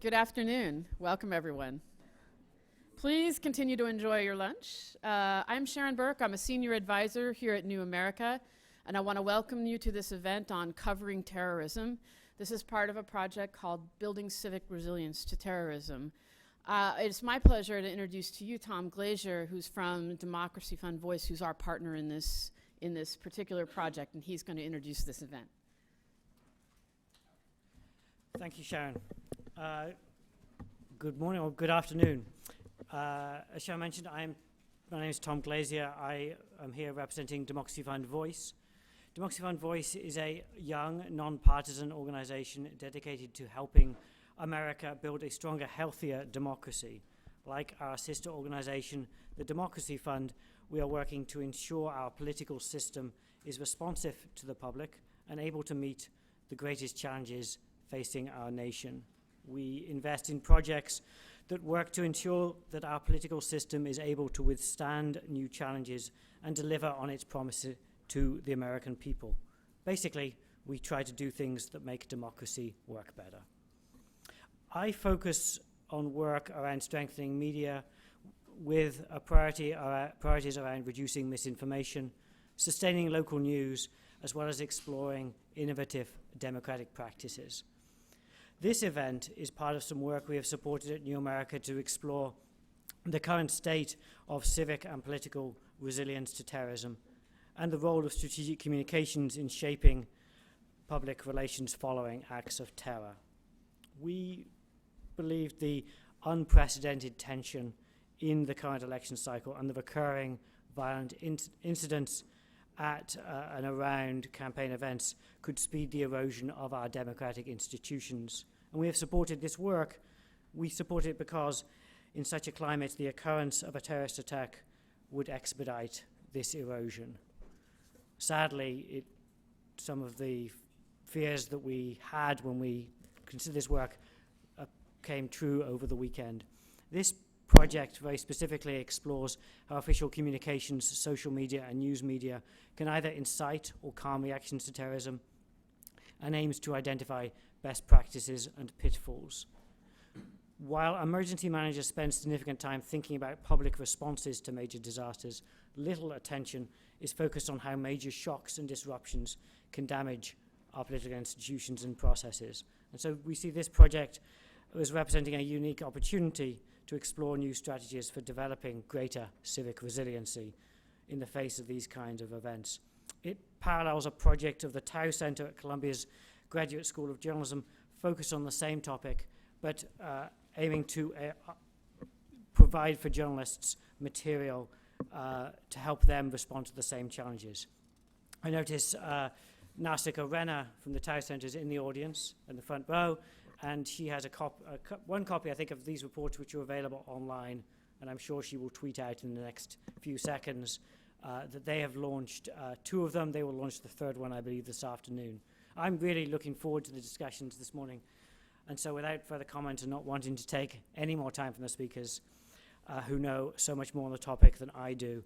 Good afternoon. Welcome, everyone. Please continue to enjoy your lunch. I'm Sharon Burke. I'm a senior advisor here at New America, and I want to welcome you to this event on covering terrorism. This is part of a project called Building Civic Resilience to Terrorism. It's my pleasure to introduce to you Tom Glazier, who's from Democracy Fund Voice, who's our partner in this particular project, and he's going to introduce this event. Thank you, Sharon. Good morning or good afternoon. As Sharon mentioned, my name is Tom Glazier. I am here representing Democracy Fund Voice. Democracy Fund Voice is a young, non-partisan organization dedicated to helping America build a stronger, healthier democracy. Like our sister organization, the Democracy Fund, we are working to ensure our political system is responsive to the public and able to meet the greatest challenges facing our nation. We invest in projects that work to ensure that our political system is able to withstand new challenges and deliver on its promises to the American people. Basically, we try to do things that make democracy work better. I focus on work around strengthening media with a priorities around reducing misinformation, sustaining local news, as well as exploring innovative democratic practices. This event is part of some work we have supported at New America to explore the current state of civic and political resilience to terrorism and the role of strategic communications in shaping public relations following acts of terror. We believe the unprecedented tension in the current election cycle and the recurring violent incidents at and around campaign events could speed the erosion of our democratic institutions. And we have supported this work. We support it because in such a climate, the occurrence of a terrorist attack would expedite this erosion. Sadly, some of the fears that we had when we considered this work came true over the weekend. This project very specifically explores how official communications, social media, and news media can either incite or calm reactions to terrorism and aims to identify best practices and pitfalls. While emergency managers spend significant time thinking about public responses to major disasters, little attention is focused on how major shocks and disruptions can damage our political institutions and processes. And so we see this project as representing a unique opportunity to explore new strategies for developing greater civic resiliency in the face of these kinds of events. It parallels a project of the Tao Center at Columbia's Graduate School of Journalism focused on the same topic, but aiming to provide for journalists material to help them respond to the same challenges. I notice Nasika Renner from the Tao Center is in the audience in the front row, and she has one copy, I think, of these reports which are available online, and I'm sure she will tweet out in the next few seconds that they have launched two of them. They will launch the third one, I believe, this afternoon. I'm really looking forward to the discussions this morning, and so without further comment and not wanting to take any more time from the speakers who know so much more on the topic than I do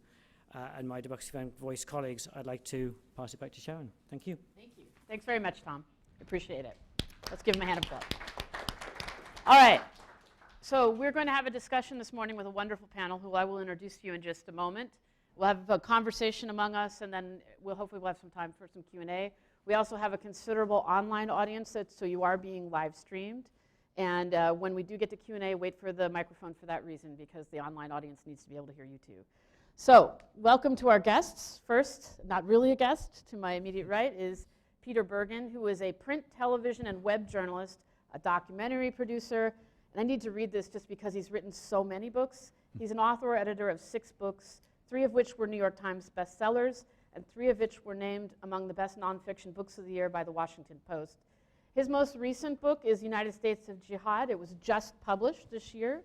and my Democracy Fund Voice colleagues, I'd like to pass it back to Sharon. Thank you. Thank you. Thanks very much, Tom. Appreciate it. Let's give him a hand of applause. All right. So we're going to have a discussion this morning with a wonderful panel who I will introduce to you in just a moment. We'll have a conversation among us, and then hopefully we'll have some time for some Q&A. We also have a considerable online audience, so you are being live streamed. And when we do get to Q&A, wait for the microphone for that reason, because the online audience needs to be able to hear you too. So welcome to our guests. First, not really a guest, to my immediate right is Peter Bergen, who is a print, television, and web journalist, a documentary producer, and I need to read this just because he's written so many books. He's an author or editor of 6 books, 3 of which were New York Times bestsellers, and 3 of which were named among the best nonfiction books of the year by the Washington Post. His most recent book is United States of Jihad. It was just published this year,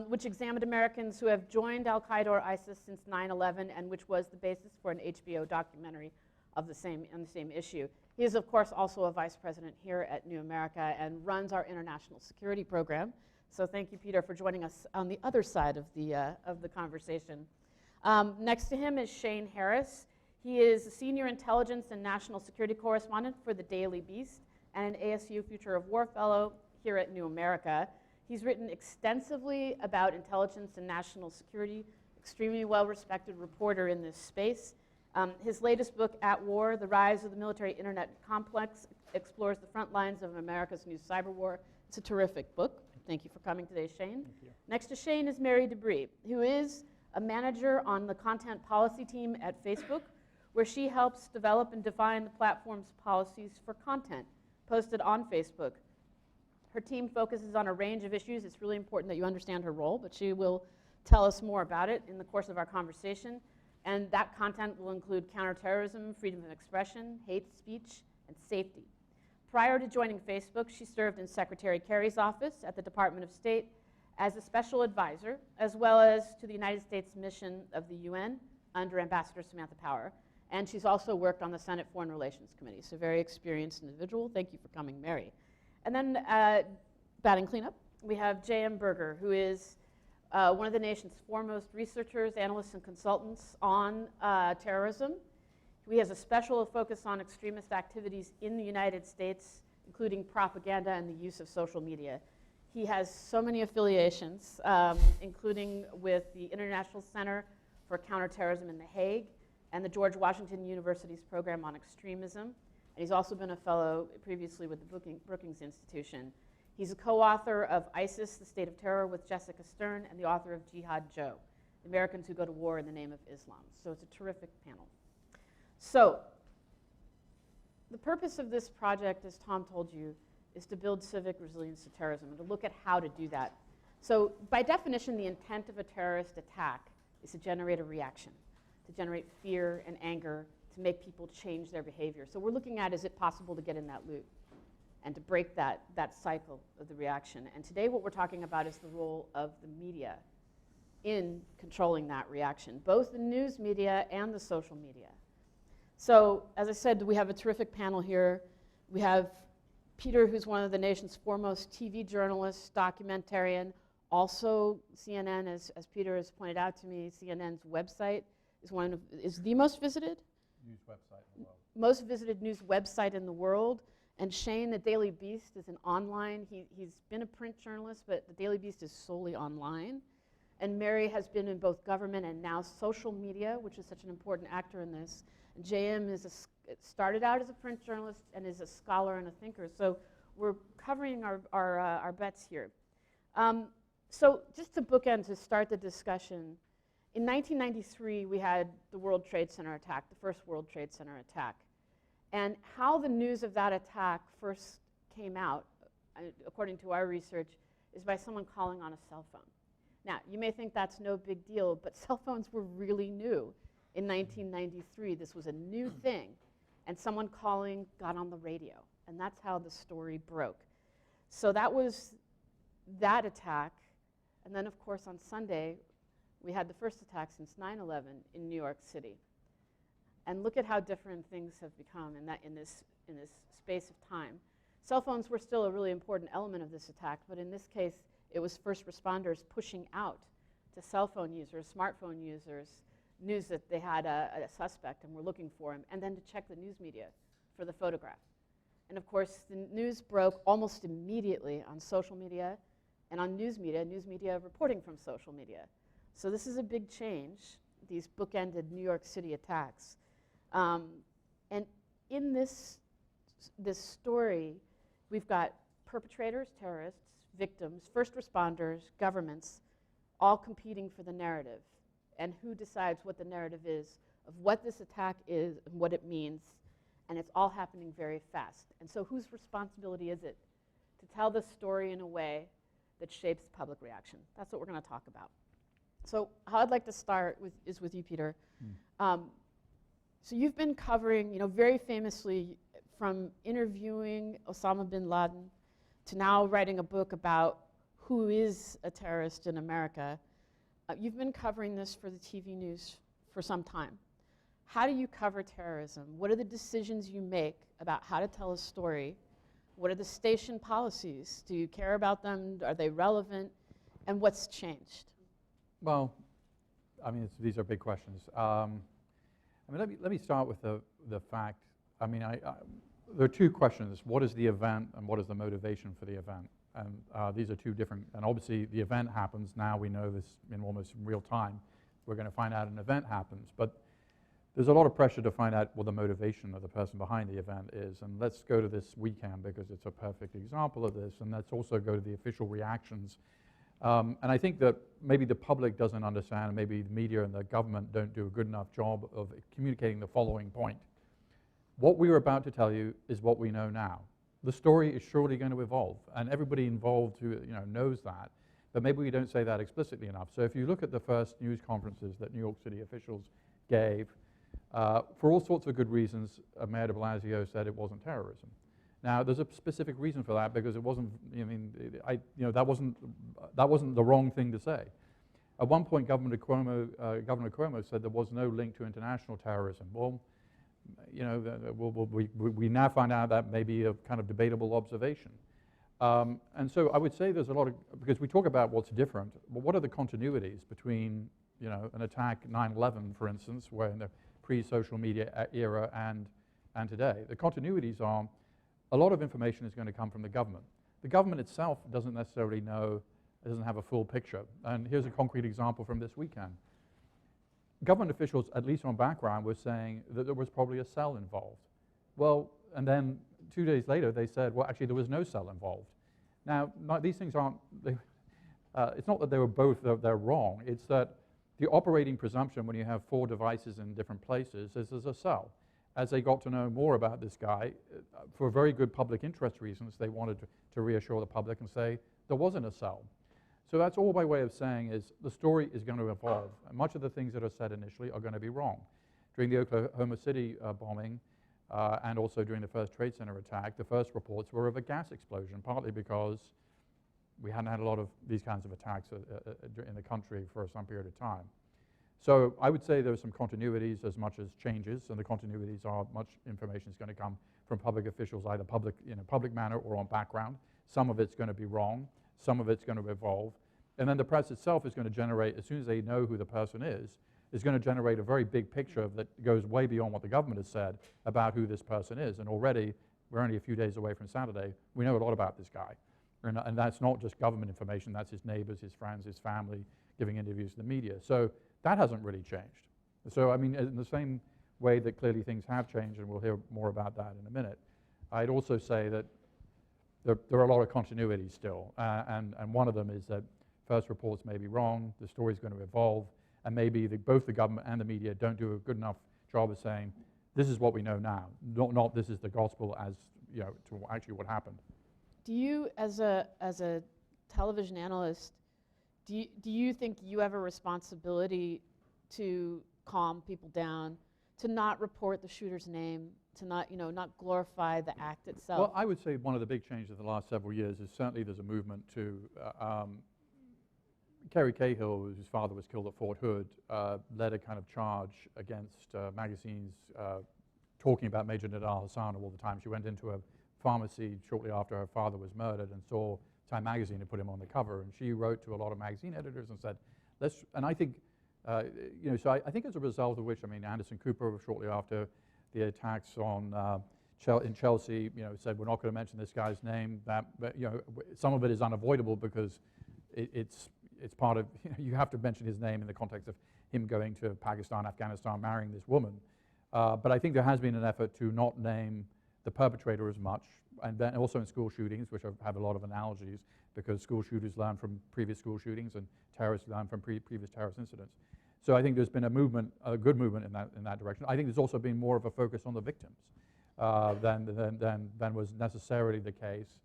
which examined Americans who have joined Al-Qaeda or ISIS since 9/11, and which was the basis for an HBO documentary on the same issue. He is, of course, also a vice president here at New America and runs our international security program. So thank you, Peter, for joining us on the other side of the conversation. Next to him is Shane Harris. He is a senior intelligence and national security correspondent for the Daily Beast and an ASU Future of War Fellow. here at New America. He's written extensively about intelligence and national security, extremely well-respected reporter in this space. His latest book, At War, The Rise of the Military Internet Complex, explores the front lines of America's new cyber war. It's a terrific book. Thank you for coming today, Shane. Thank you. Next to Shane is Mary DeBree, who is a manager on the content policy team at Facebook, where she helps develop and define the platform's policies for content posted on Facebook. Her team focuses on a range of issues. It's really important that you understand her role, but she will tell us more about it in the course of our conversation. And that content will include counterterrorism, freedom of expression, hate speech, and safety. Prior to joining Facebook, she served in Secretary Kerry's office at the Department of State as a special advisor, as well as to the United States mission of the UN under Ambassador Samantha Power. And she's also worked on the Senate Foreign Relations Committee, so very experienced individual. Thank you for coming, Mary. And then batting cleanup, we have J.M. Berger, who is one of the nation's foremost researchers, analysts, and consultants on terrorism. He has a special focus on extremist activities in the United States, including propaganda and the use of social media. He has so many affiliations, including with the International Center for Counter-Terrorism in The Hague and the George Washington University's program on extremism. And he's also been a fellow previously with the Brookings Institution. He's a co-author of ISIS, The State of Terror with Jessica Stern, and the author of Jihad Joe, Americans Who Go to War in the Name of Islam. So it's a terrific panel. So the purpose of this project, as Tom told you, is to build civic resilience to terrorism and to look at how to do that. So by definition, the intent of a terrorist attack is to generate a reaction, to generate fear and anger, to make people change their behavior. So we're looking at, is it possible to get in that loop and to break that cycle of the reaction? And today what we're talking about is the role of the media in controlling that reaction, both the news media and the social media. So as I said, we have a terrific panel here. We have Peter, who's one of the nation's foremost TV journalists, documentarian, also CNN, as Peter has pointed out to me, CNN's website is the most visited? News website in the world. Most visited news website in the world. And Shane, the Daily Beast, is an online. He's been a print journalist, but the Daily Beast is solely online. And Mary has been in both government and now social media, which is such an important actor in this. And JM started out as a print journalist and is a scholar and a thinker. So we're covering our bets here. So just to bookend, to start the discussion, in 1993, we had the World Trade Center attack, the first World Trade Center attack. And how the news of that attack first came out, according to our research, is by someone calling on a cell phone. Now, you may think that's no big deal, but cell phones were really new in 1993. This was a new thing. And someone calling got on the radio. And that's how the story broke. So that was that attack. And then, of course, on Sunday, we had the first attack since 9/11 in New York City. And look at how different things have become in this space of time. Cell phones were still a really important element of this attack, but in this case, it was first responders pushing out to cell phone users, smartphone users, news that they had a suspect and were looking for him, and then to check the news media for the photograph. And of course, the news broke almost immediately on social media and on news media reporting from social media. So this is a big change, these bookended New York City attacks. And in this story, we've got perpetrators, terrorists, victims, first responders, governments, all competing for the narrative. And who decides what the narrative is of what this attack is and what it means. And it's all happening very fast. And so whose responsibility is it to tell the story in a way that shapes public reaction? That's what we're going to talk about. So how I'd like to start is with you, Peter. So you've been covering, very famously, from interviewing Osama bin Laden to now writing a book about who is a terrorist in America. You've been covering this for the TV news for some time. How do you cover terrorism? What are the decisions you make about how to tell a story? What are the station policies? Do you care about them? Are they relevant? And what's changed? Well, these are big questions. Let me start with the fact. There are two questions. What is the event and what is the motivation for the event? And these are two different, and obviously the event happens. Now we know this in almost real time. We're going to find out an event happens. But there's a lot of pressure to find out what the motivation of the person behind the event is. And let's go to this weekend because it's a perfect example of this. And let's also go to the official reactions. And I think that maybe the public doesn't understand, and maybe the media and the government don't do a good enough job of communicating the following point. What we are about to tell you is what we know now. The story is surely going to evolve, and everybody involved who knows that, but maybe we don't say that explicitly enough. So if you look at the first news conferences that New York City officials gave, for all sorts of good reasons, Mayor de Blasio said it wasn't terrorism. Now, there's a specific reason for that, because it wasn't, that wasn't the wrong thing to say. At one point, Governor Cuomo said there was no link to international terrorism. Well, we now find out that may be a kind of debatable observation. And so I would say there's a lot of, because we talk about what's different, but what are the continuities between, an attack 9/11, for instance, where in the pre-social media era and today? The continuities are, a lot of information is going to come from the government. The government itself doesn't necessarily know, doesn't have a full picture. And here's a concrete example from this weekend. Government officials, at least on background, were saying that there was probably a cell involved. Well, and then 2 days later they said, well, actually there was no cell involved. Now, these things aren't, it's not that they were both, they're wrong. It's that the operating presumption when you have 4 devices in different places is there's a cell. As they got to know more about this guy, for very good public interest reasons, they wanted to reassure the public and say there wasn't a cell. So that's all by way of saying is the story is going to evolve. And much of the things that are said initially are going to be wrong. During the Oklahoma City bombing and also during the first Trade Center attack, the first reports were of a gas explosion, partly because we hadn't had a lot of these kinds of attacks in the country for some period of time. So I would say there are some continuities as much as changes, and the continuities are much information is going to come from public officials, either public, in a public manner or on background. Some of it's going to be wrong, some of it's going to evolve, and then the press itself is going to generate, as soon as they know who the person is going to generate a very big picture that goes way beyond what the government has said about who this person is. And already, we're only a few days away from Saturday, we know a lot about this guy. And that's not just government information, that's his neighbors, his friends, his family, giving interviews to the media. So that hasn't really changed. So I mean, in the same way that clearly things have changed, and we'll hear more about that in a minute, I'd also say that there are a lot of continuities still. And one of them is that first reports may be wrong, the story's going to evolve, and maybe both the government and the media don't do a good enough job of saying, this is what we know now, not this is the gospel as, to actually what happened. Do you, as a television analyst, do you think you have a responsibility to calm people down, to not report the shooter's name, to not, not glorify the act itself? Well, I would say one of the big changes of the last several years is certainly there's a movement to, Kerry Cahill, whose father was killed at Fort Hood, led a kind of charge against magazines talking about Major Nidal Hassan all the time. She went into a pharmacy shortly after her father was murdered and saw Time magazine and put him on the cover, and she wrote to a lot of magazine editors and said, and I think, so I think as a result of which, I mean, Anderson Cooper shortly after the attacks on in Chelsea, said we're not going to mention this guy's name. That, some of it is unavoidable because it's part of, you have to mention his name in the context of him going to Pakistan, Afghanistan, marrying this woman. But I think there has been an effort to not name the perpetrator as much, and then also in school shootings, which have a lot of analogies, because school shooters learn from previous school shootings and terrorists learn from previous terrorist incidents. So I think there's been a movement, a good movement in that direction. I think there's also been more of a focus on the victims than was necessarily the case.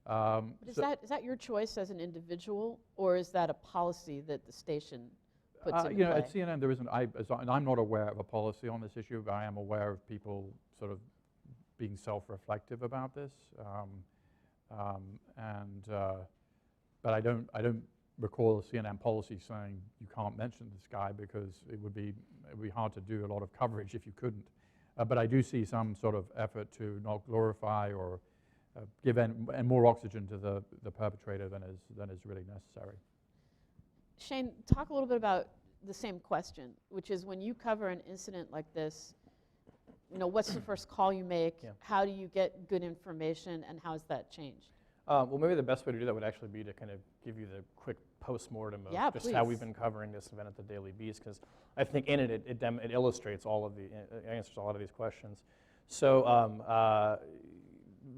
But is that your choice as an individual, or is that a policy that the station puts into play? At CNN there isn't, and I'm not aware of a policy on this issue, but I am aware of people sort of being self-reflective about this, but I don't recall a CNN policy saying you can't mention this guy because it would be hard to do a lot of coverage if you couldn't. But I do see some sort of effort to not glorify or give more oxygen to the perpetrator than is really necessary. Shane, talk a little bit about the same question, which is when you cover an incident like this, what's the first call you make? Yeah. How do you get good information, and how has that changed? Well, maybe the best way to do that would actually be to kind of give you the quick post-mortem of just how we've been covering this event at the Daily Beast, because I think in it illustrates all of the, answers a lot of these questions. So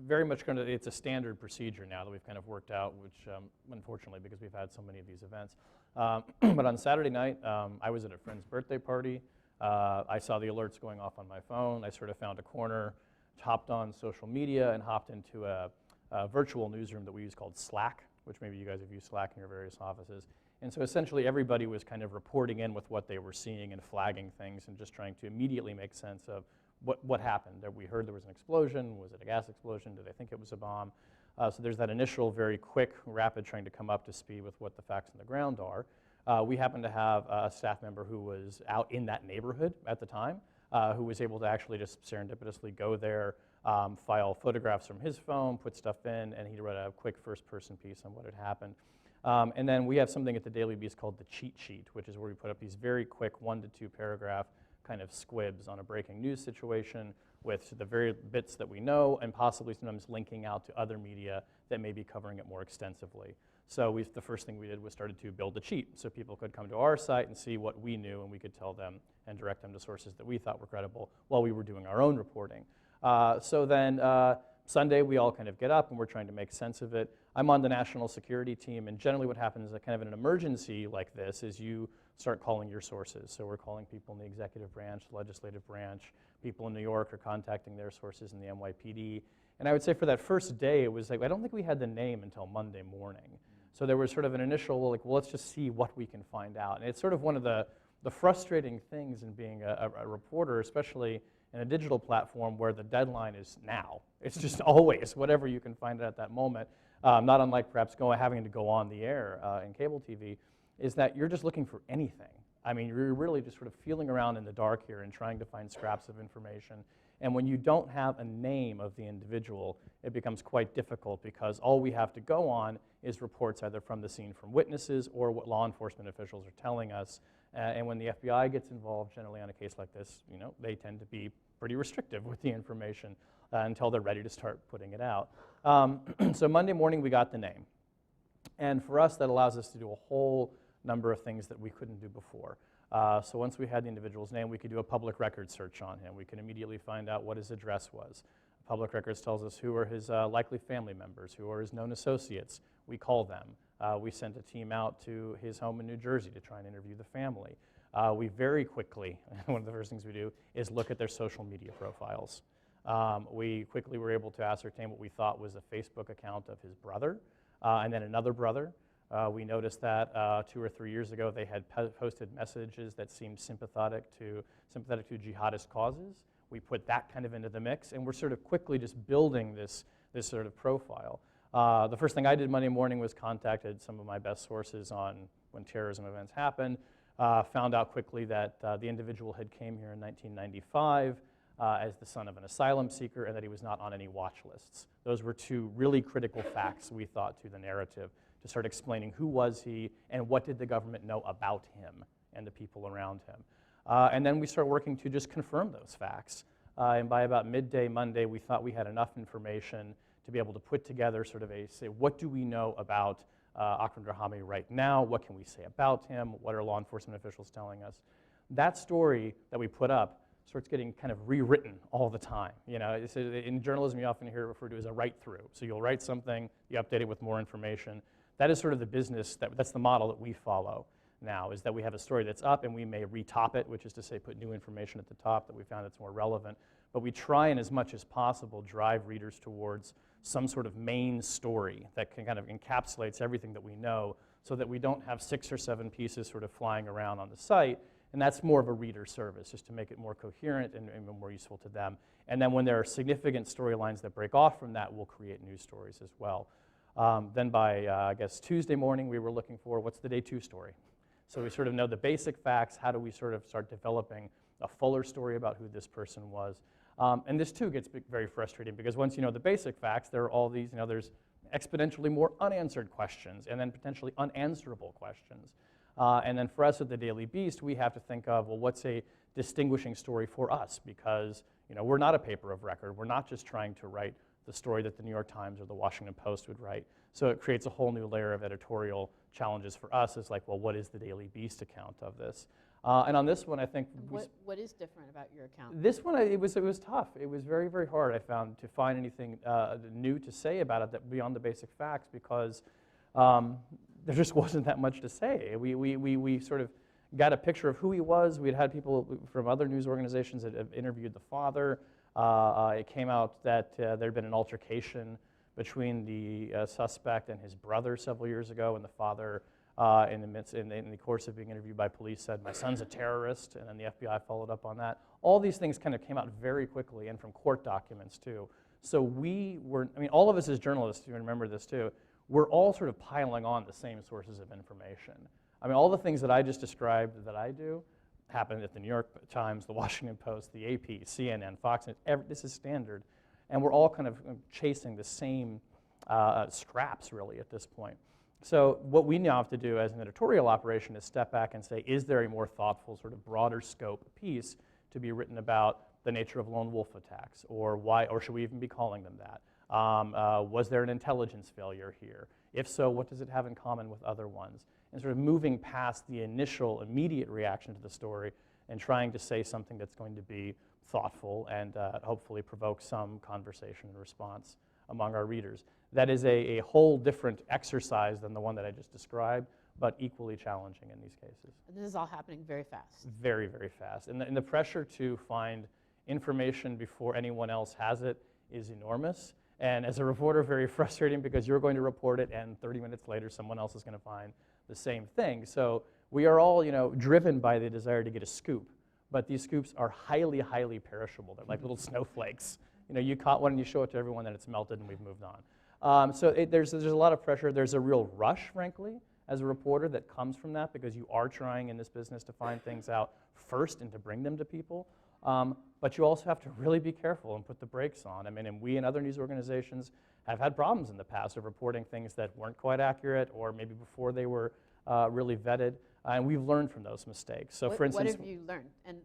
very much kind of, it's a standard procedure now that we've kind of worked out, which unfortunately, because we've had so many of these events. But on Saturday night, I was at a friend's birthday party. I saw the alerts going off on my phone. I sort of found a corner, hopped on social media, and hopped into a virtual newsroom that we use called Slack, which maybe you guys have used Slack in your various offices. And so essentially everybody was kind of reporting in with what they were seeing and flagging things and just trying to immediately make sense of what happened. We heard there was an explosion. Was it a gas explosion? Did they think it was a bomb? So there's that initial very quick, rapid trying to come up to speed with what the facts on the ground are. We happened to have a staff member who was out in that neighborhood at the time, who was able to actually just serendipitously go there, file photographs from his phone, put stuff in, and he wrote a quick first-person piece on what had happened. And then we have something at the Daily Beast called the cheat sheet, which is where we put up these very quick 1 to 2 paragraph kind of squibs on a breaking news situation with the very bits that we know and possibly sometimes linking out to other media that may be covering it more extensively. So the first thing we did was started to build a cheat so people could come to our site and see what we knew, and we could tell them and direct them to sources that we thought were credible while we were doing our own reporting. So then Sunday we all kind of get up and we're trying to make sense of it. I'm on the national security team, and generally what happens is that kind of in an emergency like this is you start calling your sources. So we're calling people in the executive branch, the legislative branch. People in New York are contacting their sources in the NYPD. And I would say for that first day, it was like, I don't think we had the name until Monday morning. So there was sort of an initial, like, well, let's just see what we can find out. And it's sort of one of the frustrating things in being a reporter, especially in a digital platform where the deadline is now. It's just always whatever you can find out at that moment, not unlike perhaps having to go on the air in cable TV, is that you're just looking for anything. I mean, you're really just sort of feeling around in the dark here and trying to find scraps of information. And when you don't have a name of the individual, it becomes quite difficult because all we have to go on is reports either from the scene from witnesses or what law enforcement officials are telling us. And when the FBI gets involved, generally on a case like this, you know, they tend to be pretty restrictive with the information until they're ready to start putting it out. So Monday morning, we got the name. And for us, that allows us to do a whole number of things that we couldn't do before. So once we had the individual's name, we could do a public record search on him. We could immediately find out what his address was. Public records tells us who are his likely family members, who are his known associates. We call them. We sent a team out to his home in New Jersey to try and interview the family. We very quickly, one of the first things we do is look at their social media profiles. We quickly were able to ascertain what we thought was a Facebook account of his brother and then another brother. We noticed that 2 or 3 years ago they had posted messages that seemed sympathetic to jihadist causes. We put that kind of into the mix, and we're sort of quickly just building this sort of profile. The first thing I did Monday morning was contacted some of my best sources on when terrorism events happened. Found out quickly that the individual had came here in 1995 as the son of an asylum seeker and that he was not on any watch lists. Those were 2 really critical facts, we thought, to the narrative to start explaining who was he and what did the government know about him and the people around him. And then we started working to just confirm those facts. And by about midday Monday, we thought we had enough information to be able to put together sort of say, what do we know about Akram Darhami right now? What can we say about him? What are law enforcement officials telling us? That story that we put up starts getting kind of rewritten all the time. You know, in journalism, you often hear it referred to as a write-through. So you'll write something, you update it with more information. That is sort of the business, that's the model that we follow now, is that we have a story that's up and we may retop it, which is to say put new information at the top that we found that's more relevant. But we try and as much as possible drive readers towards some sort of main story that can kind of encapsulates everything that we know so that we don't have 6 or 7 pieces sort of flying around on the site. And that's more of a reader service, just to make it more coherent and more useful to them. And then when there are significant storylines that break off from that, we'll create news stories as well. Then by, I guess, Tuesday morning, we were looking for what's the day 2 story. So we sort of know the basic facts. How do we sort of start developing a fuller story about who this person was? And this, too, gets very frustrating because once you know the basic facts, there are all these, you know, there's exponentially more unanswered questions and then potentially unanswerable questions. And then for us at the Daily Beast, we have to think of, well, what's a distinguishing story for us? Because, you know, we're not a paper of record. We're not just trying to write the story that the New York Times or the Washington Post would write. So it creates a whole new layer of editorial challenges for us. It's like, well, what is the Daily Beast account of this? And on this one, I think what is different about your account? This one, it was tough. It was very, very hard, I found, to find anything new to say about it that beyond the basic facts, because there just wasn't that much to say. We sort of got a picture of who he was. We had people from other news organizations that have interviewed the father. It came out that there had been an altercation between the suspect and his brother several years ago, and the father, in the course of being interviewed by police, said, "My son's a terrorist," and then the FBI followed up on that. All these things kind of came out very quickly, and from court documents too. So we were, I mean, all of us as journalists, you remember this too, we're all sort of piling on the same sources of information. I mean, all the things that I just described that I do happened at the New York Times, the Washington Post, the AP, CNN, Fox News. This is standard. And we're all kind of chasing the same scraps, really, at this point. So what we now have to do as an editorial operation is step back and say, is there a more thoughtful, sort of broader scope piece to be written about the nature of lone wolf attacks, or why, or should we even be calling them that? Was there an intelligence failure here? If so, what does it have in common with other ones? And sort of moving past the initial, immediate reaction to the story and trying to say something that's going to be thoughtful and hopefully provoke some conversation and response among our readers. That is a whole different exercise than the one that I just described, but equally challenging in these cases. And this is all happening very fast. Very, very fast. And the pressure to find information before anyone else has it is enormous. And as a reporter, very frustrating, because you're going to report it and 30 minutes later someone else is going to find the same thing. So we are all, driven by the desire to get a scoop. But these scoops are highly, highly perishable. They're like little snowflakes. You caught one and you show it to everyone, then it's melted and we've moved on. So there's a lot of pressure. There's a real rush, frankly, as a reporter that comes from that, because you are trying in this business to find things out first and to bring them to people. But you also have to really be careful and put the brakes on. I mean, and we and other news organizations have had problems in the past of reporting things that weren't quite accurate, or maybe before they were really vetted. And we've learned from those mistakes. So for instance— What have you learned? And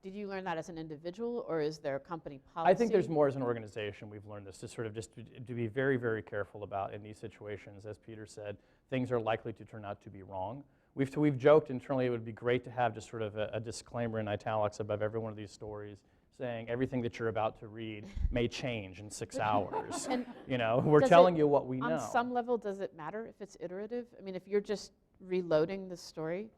did you learn that as an individual, or is there a company policy? I think there's more as an organization we've learned this, to sort of just to be very, very careful about in these situations. As Peter said, things are likely to turn out to be wrong. We've joked internally it would be great to have just sort of a disclaimer in italics above every one of these stories saying everything that you're about to read may change in 6 hours. We're telling you what we know. On some level, does it matter if it's iterative? I mean, if you're just reloading the story,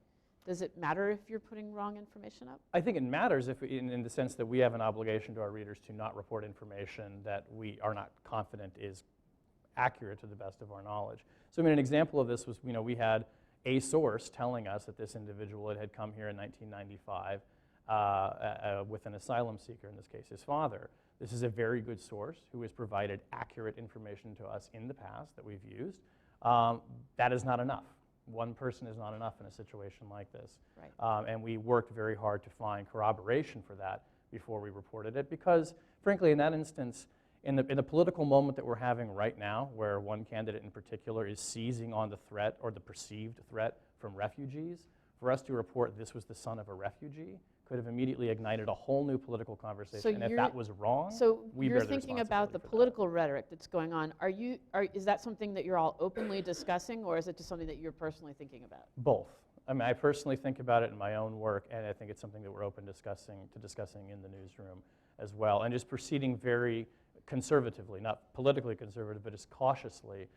does it matter if you're putting wrong information up? I think it matters if in the sense that we have an obligation to our readers to not report information that we are not confident is accurate to the best of our knowledge. So I mean, an example of this was, we had a source telling us that this individual had come here in 1995 with an asylum seeker, in this case his father. This is a very good source who has provided accurate information to us in the past that we've used. That is not enough. One person is not enough in a situation like this. Right. And we worked very hard to find corroboration for that before we reported it, because frankly in that instance, in the political moment that we're having right now, where one candidate in particular is seizing on the threat or the perceived threat from refugees, for us to report this was the son of a refugee could have immediately ignited a whole new political conversation. So and if that was wrong, we bear you're the thinking about the political rhetoric that's going on. Is that something that you're all openly discussing, or is it just something that you're personally thinking about? Both. I mean, I personally think about it in my own work, and I think it's something that we're open to discussing in the newsroom as well, and just proceeding very conservatively, not politically conservative, but just cautiously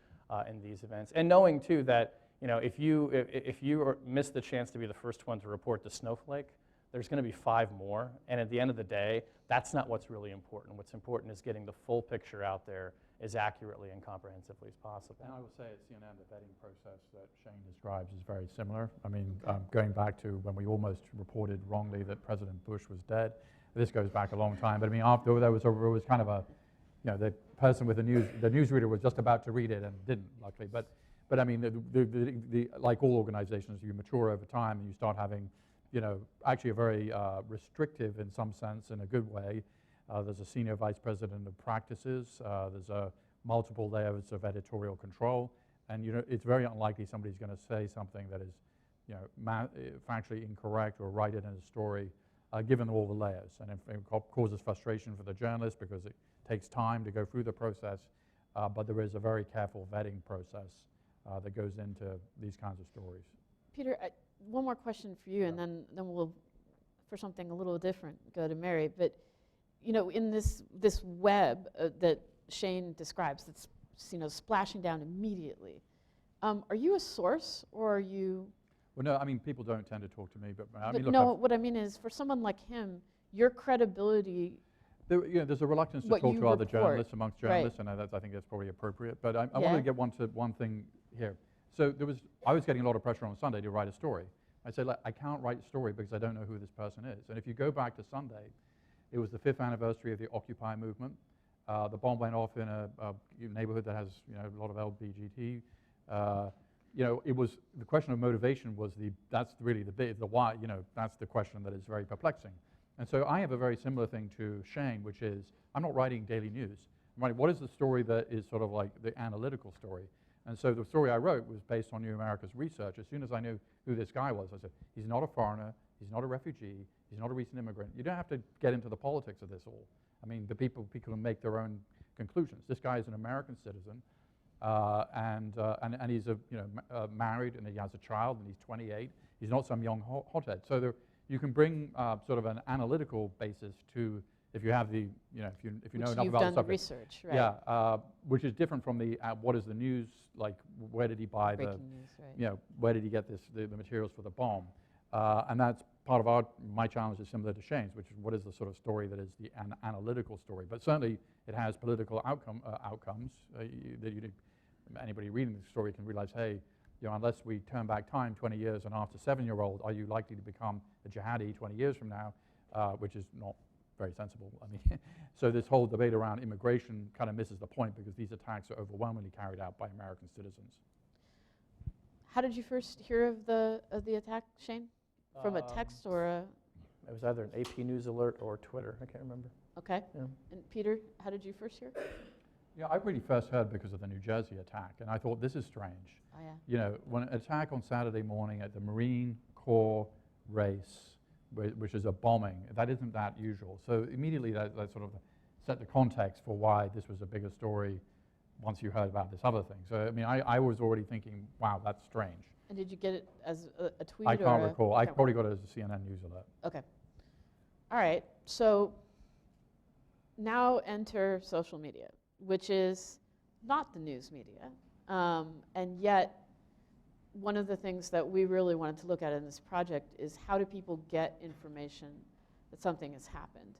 in these events. And knowing too that if you miss the chance to be the first one to report the snowflake, there's going to be 5 more. And at the end of the day, that's not what's really important. What's important is getting the full picture out there as accurately and comprehensively as possible. And I will say at CNN, the vetting process that Shane describes is very similar. I mean, going back to when we almost reported wrongly that President Bush was dead. This goes back a long time. But I mean, after there was kind of a, the person with the newsreader was just about to read it and didn't, luckily. But I mean, like all organizations, you mature over time and you start having, actually a very restrictive, in some sense, in a good way. There's a senior vice president of practices. There's multiple layers of editorial control, and it's very unlikely somebody's going to say something that is, factually incorrect or write it in a story given all the layers. And it causes frustration for the journalist because it takes time to go through the process, but there is a very careful vetting process that goes into these kinds of stories. Peter, one more question for you, and then we'll, for something a little different, go to Mary. But in this web that Shane describes, that's splashing down immediately. Are you a source, or are you? Well, no. I mean, people don't tend to talk to me, but I mean, look. No, what I mean is, for someone like him, your credibility. There's a reluctance to talk to other journalists amongst journalists, and I think that's probably appropriate. But I want to get one thing here. So I was getting a lot of pressure on Sunday to write a story. I said, I can't write a story because I don't know who this person is. And if you go back to Sunday, it was the 5th anniversary of the Occupy movement. The bomb went off in a neighborhood that has a lot of LGBT. It was the question of motivation was that's really the why. That's the question that is very perplexing. And so I have a very similar thing to Shane, which is I'm not writing daily news. I'm writing what is the story that is sort of like the analytical story. And so the story I wrote was based on New America's research. As soon as I knew who this guy was, I said, he's not a foreigner, he's not a refugee, he's not a recent immigrant. You don't have to get into the politics of this all. I mean, the people can make their own conclusions. This guy is an American citizen, and he's married, and he has a child, and he's 28. He's not some young hothead. So you can bring sort of an analytical basis to, if you have the, if you know enough about the subject. You've done the research, right? Yeah, which is different from the what is the news like? Where did he buy Breaking the, news, right. Where did he get the materials for the bomb? And that's part of my challenge is similar to Shane's, which is what is the sort of story that is the analytical story. But certainly it has political outcomes that anybody reading the story can realize, hey, unless we turn back time 20 years and ask a 7-year-old, are you likely to become a jihadi 20 years from now, which is not very sensible. I mean, so this whole debate around immigration kind of misses the point because these attacks are overwhelmingly carried out by American citizens. How did you first hear of the attack, Shane? From a text or a? It was either an AP News alert or Twitter. I can't remember. Okay. Yeah. And Peter, how did you first hear? Yeah, I really first heard because of the New Jersey attack, and I thought this is strange. Oh yeah. When an attack on Saturday morning at the Marine Corps race, which is a bombing, that isn't that usual. So immediately that sort of set the context for why this was a bigger story once you heard about this other thing. So I mean, I was already thinking, wow, that's strange. And did you get it as a tweet? I can't recall. I probably got it as a CNN news alert. Okay. All right. So now enter social media, which is not the news media, and yet one of the things that we really wanted to look at in this project is how do people get information that something has happened.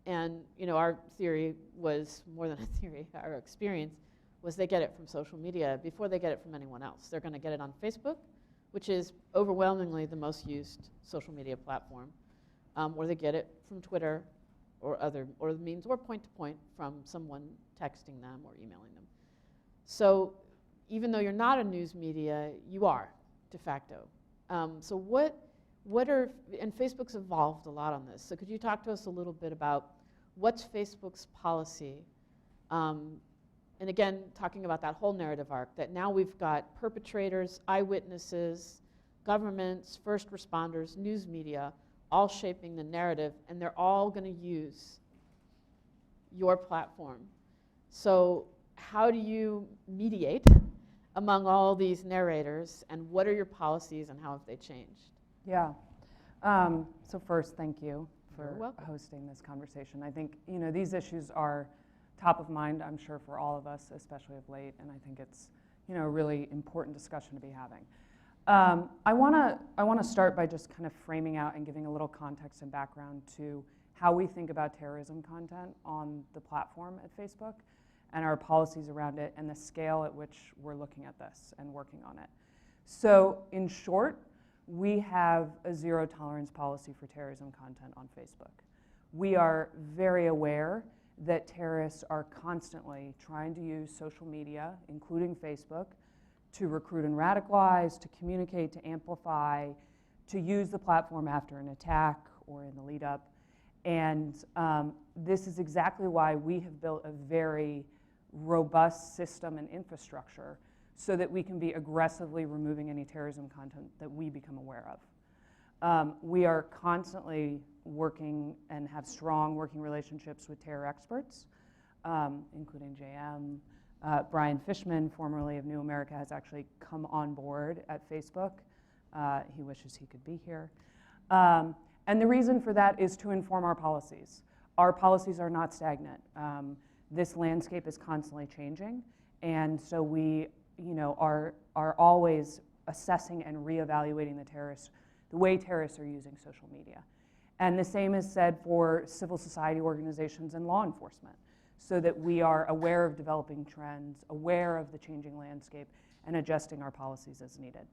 And our theory was more than a theory, our experience was they get it from social media before they get it from anyone else. They're going to get it on Facebook, which is overwhelmingly the most used social media platform, or they get it from Twitter or other means, or point to point from someone texting them or emailing them. So even though you're not a news media, you are de facto. So what are, and Facebook's evolved a lot on this. So could you talk to us a little bit about what's Facebook's policy? And again, talking about that whole narrative arc, that now we've got perpetrators, eyewitnesses, governments, first responders, news media, all shaping the narrative, and they're all going to use your platform. So how do you mediate among all these narrators, and what are your policies, and how have they changed? Yeah. So first, thank you for hosting this conversation. I think these issues are top of mind, I'm sure, for all of us, especially of late, and I think it's a really important discussion to be having. I want to start by just kind of framing out and giving a little context and background to how we think about terrorism content on the platform at Facebook and our policies around it and the scale at which we're looking at this and working on it. So in short, we have a zero tolerance policy for terrorism content on Facebook. We are very aware that terrorists are constantly trying to use social media, including Facebook, to recruit and radicalize, to communicate, to amplify, to use the platform after an attack or in the lead up. And this is exactly why we have built a very robust system and infrastructure so that we can be aggressively removing any terrorism content that we become aware We are constantly working and have strong working relationships with terror experts, including JM. Brian Fishman, formerly of New America, has actually come on board at Facebook. He wishes he could be here. And the reason for that is to inform our policies. Our policies are not stagnant. This landscape is constantly changing, and so we are always assessing and reevaluating the way terrorists are using social media. And the same is said for civil society organizations and law enforcement, so that we are aware of developing trends, aware of the changing landscape, and adjusting our policies as needed.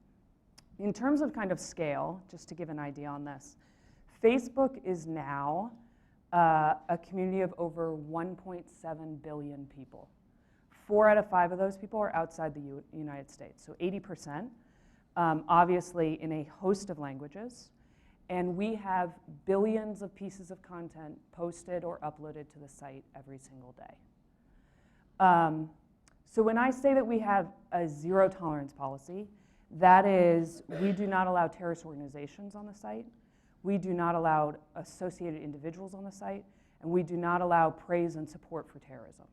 In terms of kind of scale, just to give an idea on this, Facebook is now a community of over 1.7 billion people. 4 out of 5 of those people are outside the United States, so 80%, obviously in a host of languages. And we have billions of pieces of content posted or uploaded to the site every single day. So when I say that we have a zero tolerance policy, that is, we do not allow terrorist organizations on the site, we do not allow associated individuals on the site, and we do not allow praise and support for terrorism.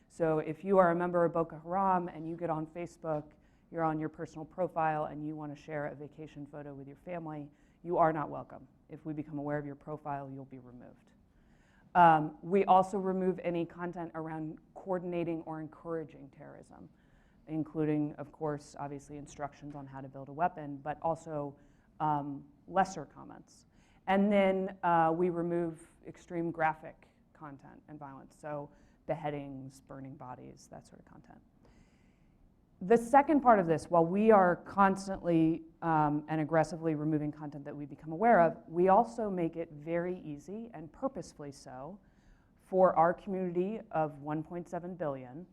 So if you are a member of Boko Haram and you get on Facebook, you're on your personal profile and you want to share a vacation photo with your family, you are not welcome. If we become aware of your profile, you'll be removed. We also remove any content around coordinating or encouraging terrorism, including, of course, obviously instructions on how to build a weapon, but also lesser comments. And then we remove extreme graphic content and violence, so beheadings, burning bodies, that sort of content. The second part of this, while we are constantly and aggressively removing content that we become aware of, we also make it very easy, and purposefully so, for our community of 1.7 billion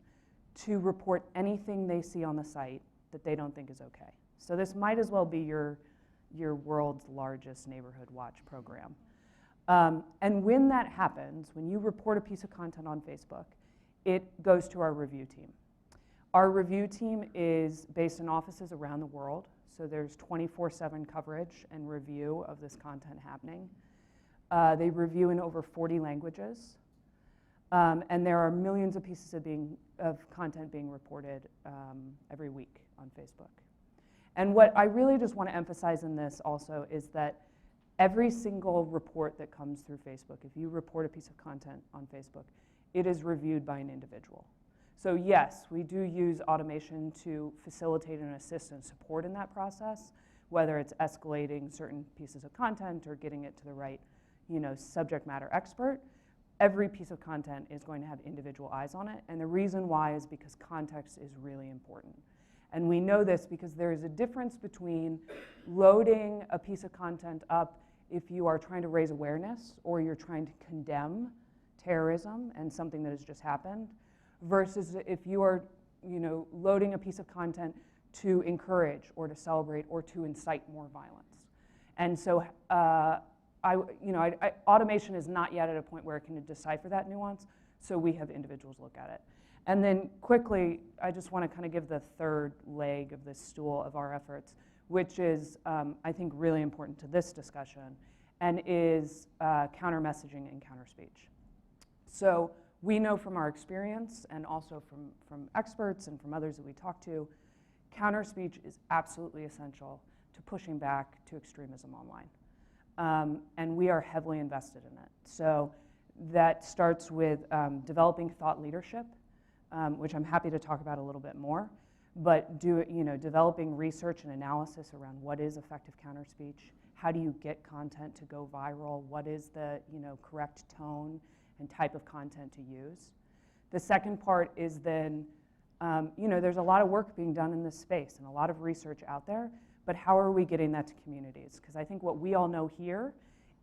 to report anything they see on the site that they don't think is okay. So this might as well be your world's largest neighborhood watch program. And when that happens, when you report a piece of content on Facebook, it goes to our review team. Our review team is based in offices around the world, so there's 24/7 coverage and review of this content happening. They review in over 40 languages, and there are millions of pieces of content being reported every week on Facebook. And what I really just want to emphasize in this also is that every single report that comes through Facebook, if you report a piece of content on Facebook, it is reviewed by an individual. So yes, we do use automation to facilitate and assist and support in that process, whether it's escalating certain pieces of content or getting it to the right, subject matter expert. Every piece of content is going to have individual eyes on it, and the reason why is because context is really important. And we know this because there is a difference between loading a piece of content up if you are trying to raise awareness or you're trying to condemn terrorism and something that has just happened, versus if you are, loading a piece of content to encourage or to celebrate or to incite more violence. And so, automation is not yet at a point where it can decipher that nuance, so we have individuals look at it. And then quickly, I just want to kind of give the third leg of this stool of our efforts, which is, I think, really important to this discussion, and is counter-messaging and counter-speech. So we know from our experience, and also from experts and from others that we talk to, counter-speech is absolutely essential to pushing back to extremism online. And we are heavily invested in it. So that starts with developing thought leadership, which I'm happy to talk about a little bit more, but developing research and analysis around what is effective counter-speech, how do you get content to go viral, what is the correct tone and type of content to use. The second part is then, there's a lot of work being done in this space and a lot of research out there, but how are we getting that to communities? Because I think what we all know here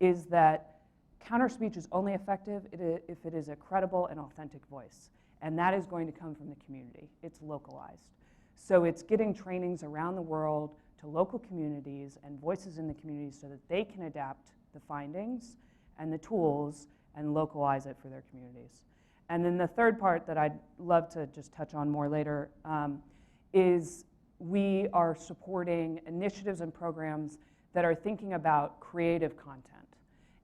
is that counter-speech is only effective if it is a credible and authentic voice. And that is going to come from the community. It's localized. So it's getting trainings around the world to local communities and voices in the community so that they can adapt the findings and the tools and localize it for their communities. And then the third part that I'd love to just touch on more later is we are supporting initiatives and programs that are thinking about creative content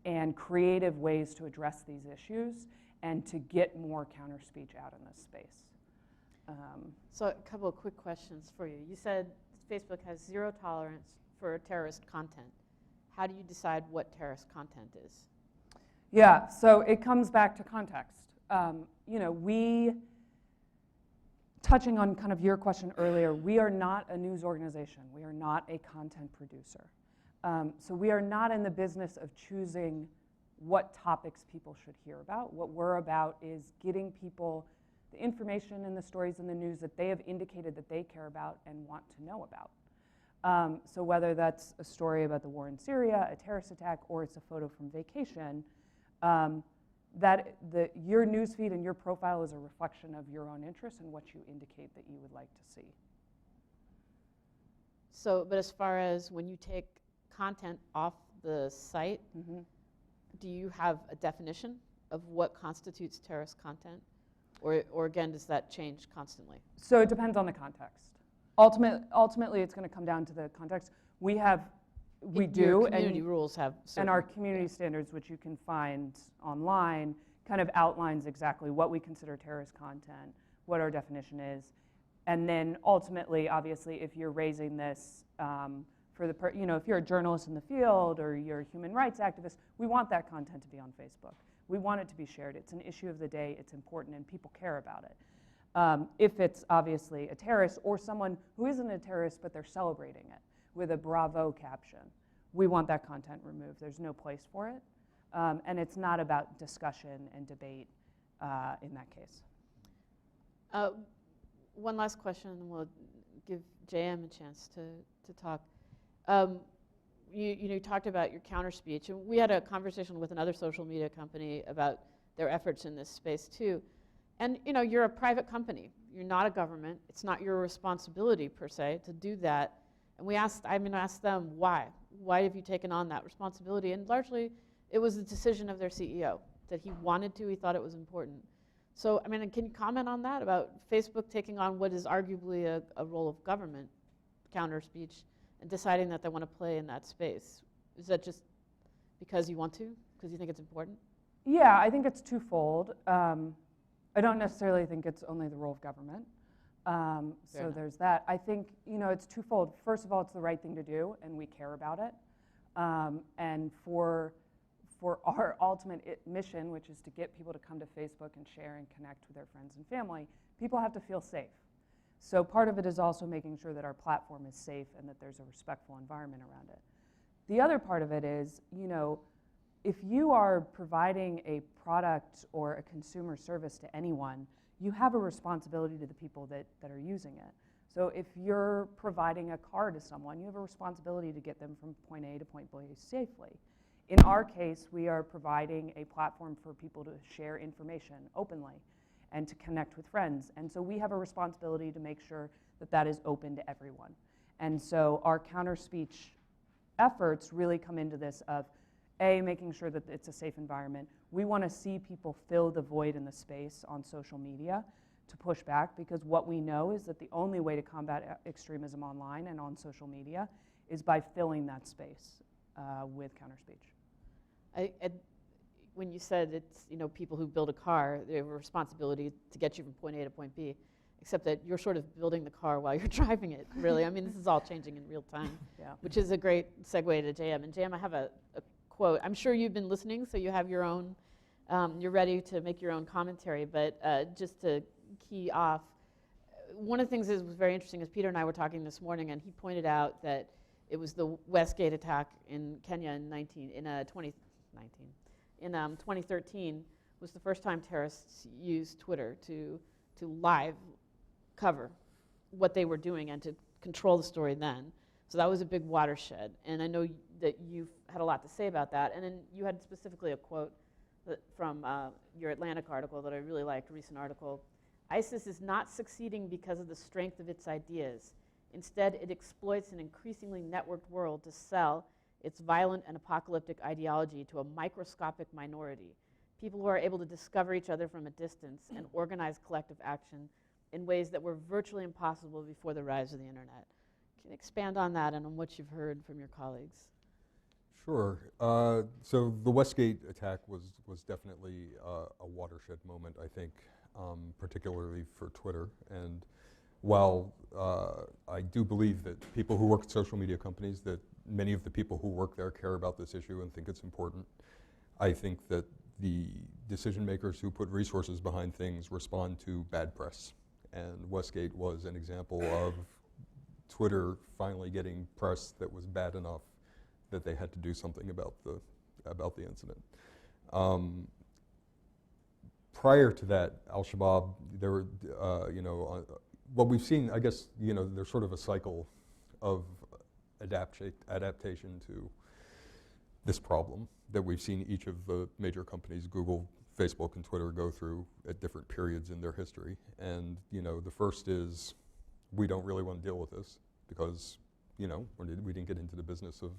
and creative ways to address these issues and to get more counter speech out in this space. So a couple of quick questions for you. You said Facebook has zero tolerance for terrorist content. How do you decide what terrorist content is? Yeah, so it comes back to context. Touching on kind of your question earlier, we are not a news organization. We are not a content producer. So we are not in the business of choosing what topics people should hear about. What we're about is getting people the information and the stories in the news that they have indicated that they care about and want to know about. So whether that's a story about the war in Syria, a terrorist attack, or it's a photo from vacation, your newsfeed and your profile is a reflection of your own interests and what you indicate that you would like to see. So, but as far as when you take content off the site, do you have a definition of what constitutes terrorist content? Or again, does that change constantly? So it depends on the context. Ultimately, it's going to come down to the context. Community rules have certain, and our community standards, which you can find online, kind of outlines exactly what we consider terrorist content, what our definition is, and then ultimately, obviously, if you're raising this if you're a journalist in the field or you're a human rights activist, we want that content to be on Facebook. We want it to be shared. It's an issue of the day. It's important, and people care about it. If it's obviously a terrorist or someone who isn't a terrorist but they're celebrating it with a bravo caption, we want that content removed. There's no place for it. And it's not about discussion and debate in that case. One last question, and we'll give JM a chance to talk. You talked about your counter speech, and we had a conversation with another social media company about their efforts in this space too. And you're a private company. You're not a government. It's not your responsibility per se to do that. And we asked them why. Why have you taken on that responsibility? And largely, it was the decision of their CEO that he wanted to. He thought it was important. So, can you comment on that about Facebook taking on what is arguably a role of government, counter speech, and deciding that they want to play in that space? Is that just because you want to? Because you think it's important? Yeah, I think it's twofold. I don't necessarily think it's only the role of government. So there's that. I think it's twofold. First of all, it's the right thing to do, and we care about it. And for our ultimate mission, which is to get people to come to Facebook and share and connect with their friends and family, people have to feel safe. So part of it is also making sure that our platform is safe and that there's a respectful environment around it. The other part of it is, if you are providing a product or a consumer service to anyone, you have a responsibility to the people that are using it. So if you're providing a car to someone, you have a responsibility to get them from point A to point B safely. In our case, we are providing a platform for people to share information openly and to connect with friends. And so we have a responsibility to make sure that that is open to everyone. And so our counter speech efforts really come into this of making sure that it's a safe environment. We want to see people fill the void in the space on social media to push back, because what we know is that the only way to combat extremism online and on social media is by filling that space with counter speech. When you said it's people who build a car, they have a responsibility to get you from point A to point B, except that you're sort of building the car while you're driving it, really. This is all changing in real time, which is a great segue to JM. And JM, I have a quote. I'm sure you've been listening, so you have your own, you're ready to make your own commentary, but just to key off, one of the things that was very interesting is Peter and I were talking this morning, and he pointed out that it was the Westgate attack in Kenya in 2013 was the first time terrorists used Twitter to live cover what they were doing and to control the story then. So that was a big watershed. And I know that you've had a lot to say about that. And then you had specifically a quote from your Atlantic article that I really liked, a recent article. ISIS is not succeeding because of the strength of its ideas. Instead, it exploits an increasingly networked world to sell its violent and apocalyptic ideology to a microscopic minority, people who are able to discover each other from a distance and organize collective action in ways that were virtually impossible before the rise of the internet. Can you expand on that and on what you've heard from your colleagues? Sure. So the Westgate attack was definitely a watershed moment, I think, particularly for Twitter. And while I do believe that people who work at social media companies, that many of the people who work there care about this issue and think it's important, I think that the decision makers who put resources behind things respond to bad press. And Westgate was an example of Twitter finally getting press that was bad enough that they had to do something about the incident. Prior to that, Al-Shabaab, there were, what we've seen, I guess, there's sort of a cycle of adaptation to this problem that we've seen each of the major companies, Google, Facebook, and Twitter, go through at different periods in their history. And the first is, we don't really want to deal with this because we didn't get into the business of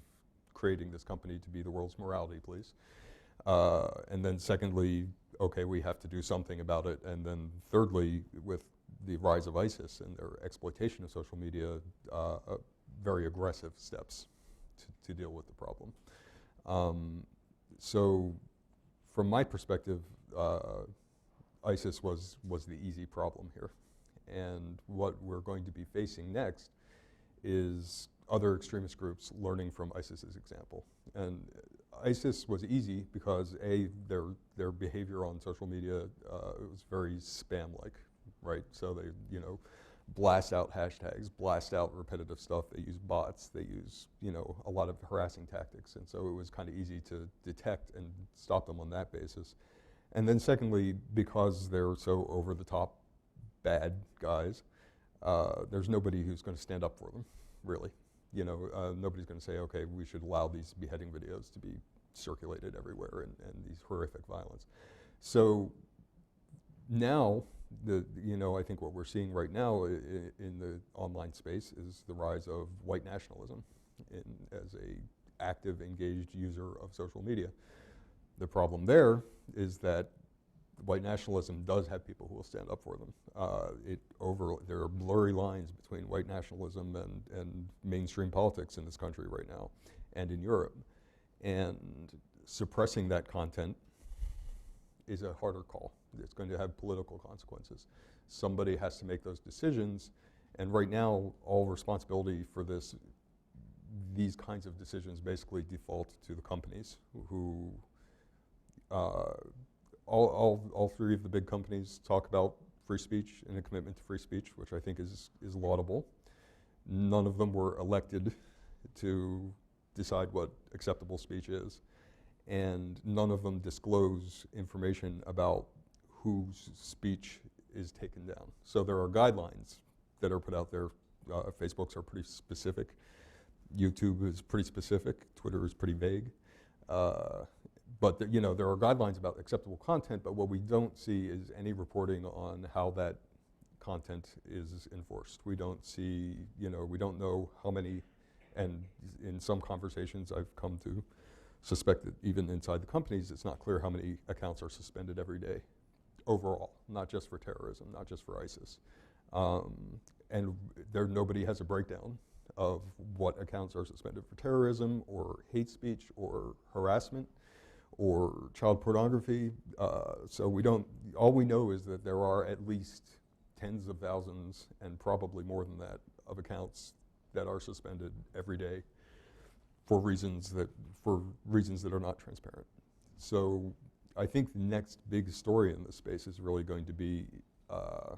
creating this company to be the world's morality police. And then secondly, okay, we have to do something about it. And then thirdly, with the rise of ISIS and their exploitation of social media, very aggressive steps to deal with the problem. So from my perspective, ISIS was the easy problem here. And what we're going to be facing next is other extremist groups learning from ISIS's example. And ISIS was easy because their behavior on social media was very spam-like, right? So they, blast out hashtags, blast out repetitive stuff. They use bots. They use, a lot of harassing tactics. And so it was kind of easy to detect and stop them on that basis. And then secondly, because they're so over-the-top bad guys, there's nobody who's going to stand up for them, really. Nobody's going to say, okay, we should allow these beheading videos to be circulated everywhere and these horrific violence. So now, I think what we're seeing right now in the online space is the rise of white nationalism as a active, engaged user of social media. The problem there is that white nationalism does have people who will stand up for them. There are blurry lines between white nationalism and mainstream politics in this country right now and in Europe. And suppressing that content is a harder call. It's going to have political consequences. Somebody has to make those decisions, and right now, all responsibility for these kinds of decisions basically default to the companies who all three of the big companies talk about free speech and a commitment to free speech, which I think is laudable. None of them were elected to decide what acceptable speech is, and none of them disclose information about whose speech is taken down. So there are guidelines that are put out there. Facebook's are pretty specific. YouTube is pretty specific. Twitter is pretty vague. But there are guidelines about acceptable content, but what we don't see is any reporting on how that content is enforced. We don't see, we don't know how many, and in some conversations I've come to suspect that even inside the companies, it's not clear how many accounts are suspended every day overall, not just for terrorism, not just for ISIS. And nobody has a breakdown of what accounts are suspended for terrorism or hate speech or harassment or child pornography. So all we know is that there are at least tens of thousands and probably more than that of accounts that are suspended every day for reasons that are not transparent. So I think the next big story in this space is really going to be a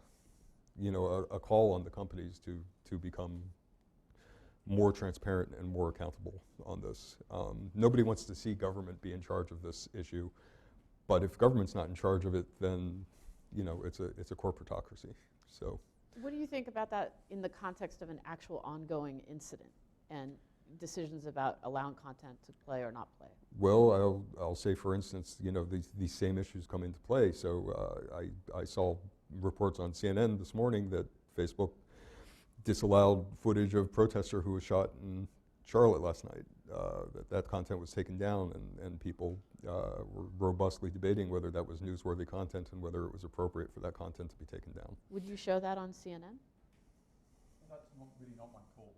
call on the companies to become more transparent and more accountable on this. Nobody wants to see government be in charge of this issue, but if government's not in charge of it, then it's a corporatocracy. So, what do you think about that in the context of an actual ongoing incident and decisions about allowing content to play or not play? Well, I'll say, for instance, these same issues come into play. So I saw reports on CNN this morning that Facebook disallowed footage of a protester who was shot in Charlotte last night. That content was taken down, and people were robustly debating whether that was newsworthy content and whether it was appropriate for that content to be taken down. Would you show that on CNN? That's really not my call.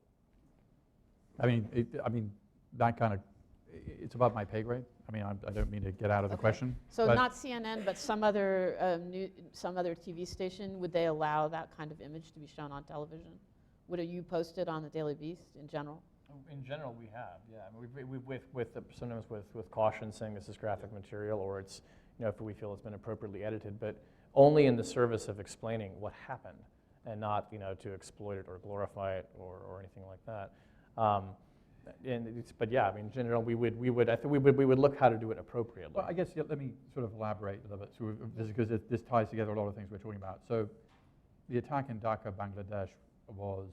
I mean, that kind of it's above my pay grade. I mean, I don't mean to get out of the question. So not CNN, but some other TV station, would they allow that kind of image to be shown on television? Would you post it on the Daily Beast in general? In general, we have, yeah. I mean, sometimes with caution, saying this is graphic material, or it's, if we feel it's been appropriately edited, but only in the service of explaining what happened, and not, to exploit it or glorify it or anything like that. But yeah, I mean, in general, we would look how to do it appropriately. Well, I guess let me sort of elaborate a little bit, because this ties together a lot of things we're talking about. So, the attack in Dhaka, Bangladesh, was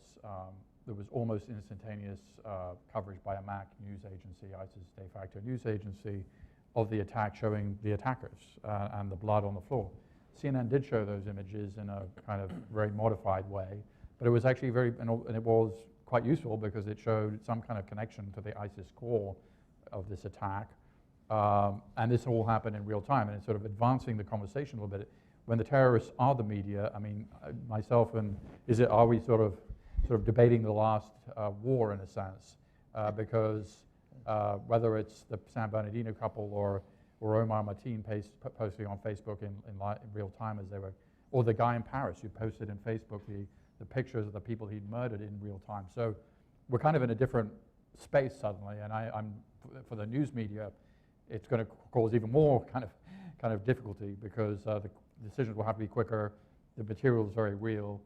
there was almost instantaneous coverage by a MAC news agency, ISIS de facto news agency, of the attack, showing the attackers and the blood on the floor. CNN did show those images in a kind of very modified way, but it was actually and it was quite useful because it showed some kind of connection to the ISIS core of this attack. And this all happened in real time, and it's sort of advancing the conversation a little bit. When the terrorists are the media, I mean, myself and are we sort of debating the last war in a sense? Because whether it's the San Bernardino couple or Omar Mateen posting on Facebook in real time as they were, or the guy in Paris who posted in Facebook the pictures of the people he'd murdered in real time. So we're kind of in a different space suddenly, and I'm for the news media, it's going to cause even more kind of difficulty, because the decisions will have to be quicker, the material is very real,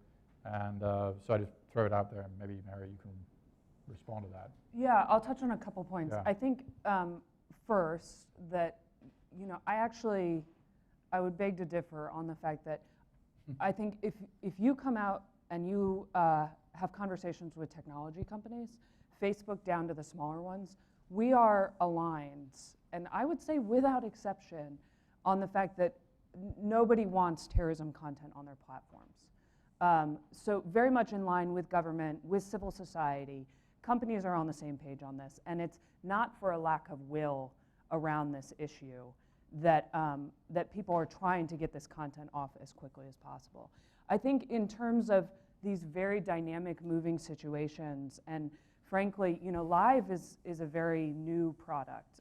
and so I just throw it out there, and maybe Mary, you can respond to that. Yeah, I'll touch on a couple points. Yeah. I think first that, I would beg to differ on the fact that I think if you come out and you have conversations with technology companies, Facebook down to the smaller ones, we are aligned, and I would say without exception, on the fact that nobody wants terrorism content on their platforms. So very much in line with government, with civil society, companies are on the same page on this, and it's not for a lack of will around this issue that people are trying to get this content off as quickly as possible. I think in terms of these very dynamic, moving situations, and frankly, Live is a very new product.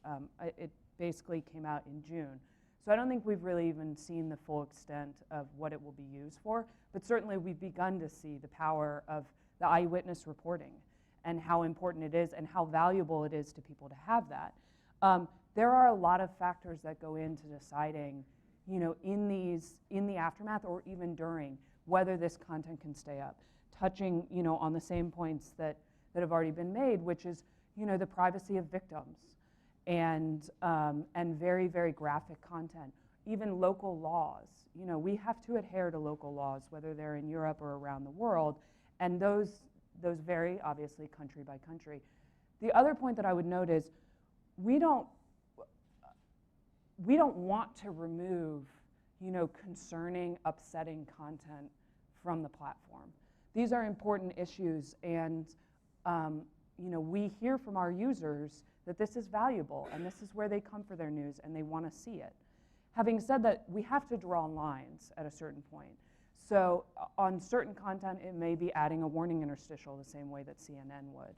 It basically came out in June. So I don't think we've really even seen the full extent of what it will be used for, but certainly we've begun to see the power of the eyewitness reporting and how important it is and how valuable it is to people to have that. There are a lot of factors that go into deciding, in the aftermath or even during, whether this content can stay up, touching, on the same points that have already been made, which is, the privacy of victims and very, very graphic content, even local laws. We have to adhere to local laws, whether they're in Europe or around the world, and those vary, obviously, country by country. The other point that I would note is we don't want to remove, concerning, upsetting content from the platform. These are important issues, and we hear from our users that this is valuable, and this is where they come for their news, and they want to see it. Having said that, we have to draw lines at a certain point. So on certain content, it may be adding a warning interstitial the same way that CNN would.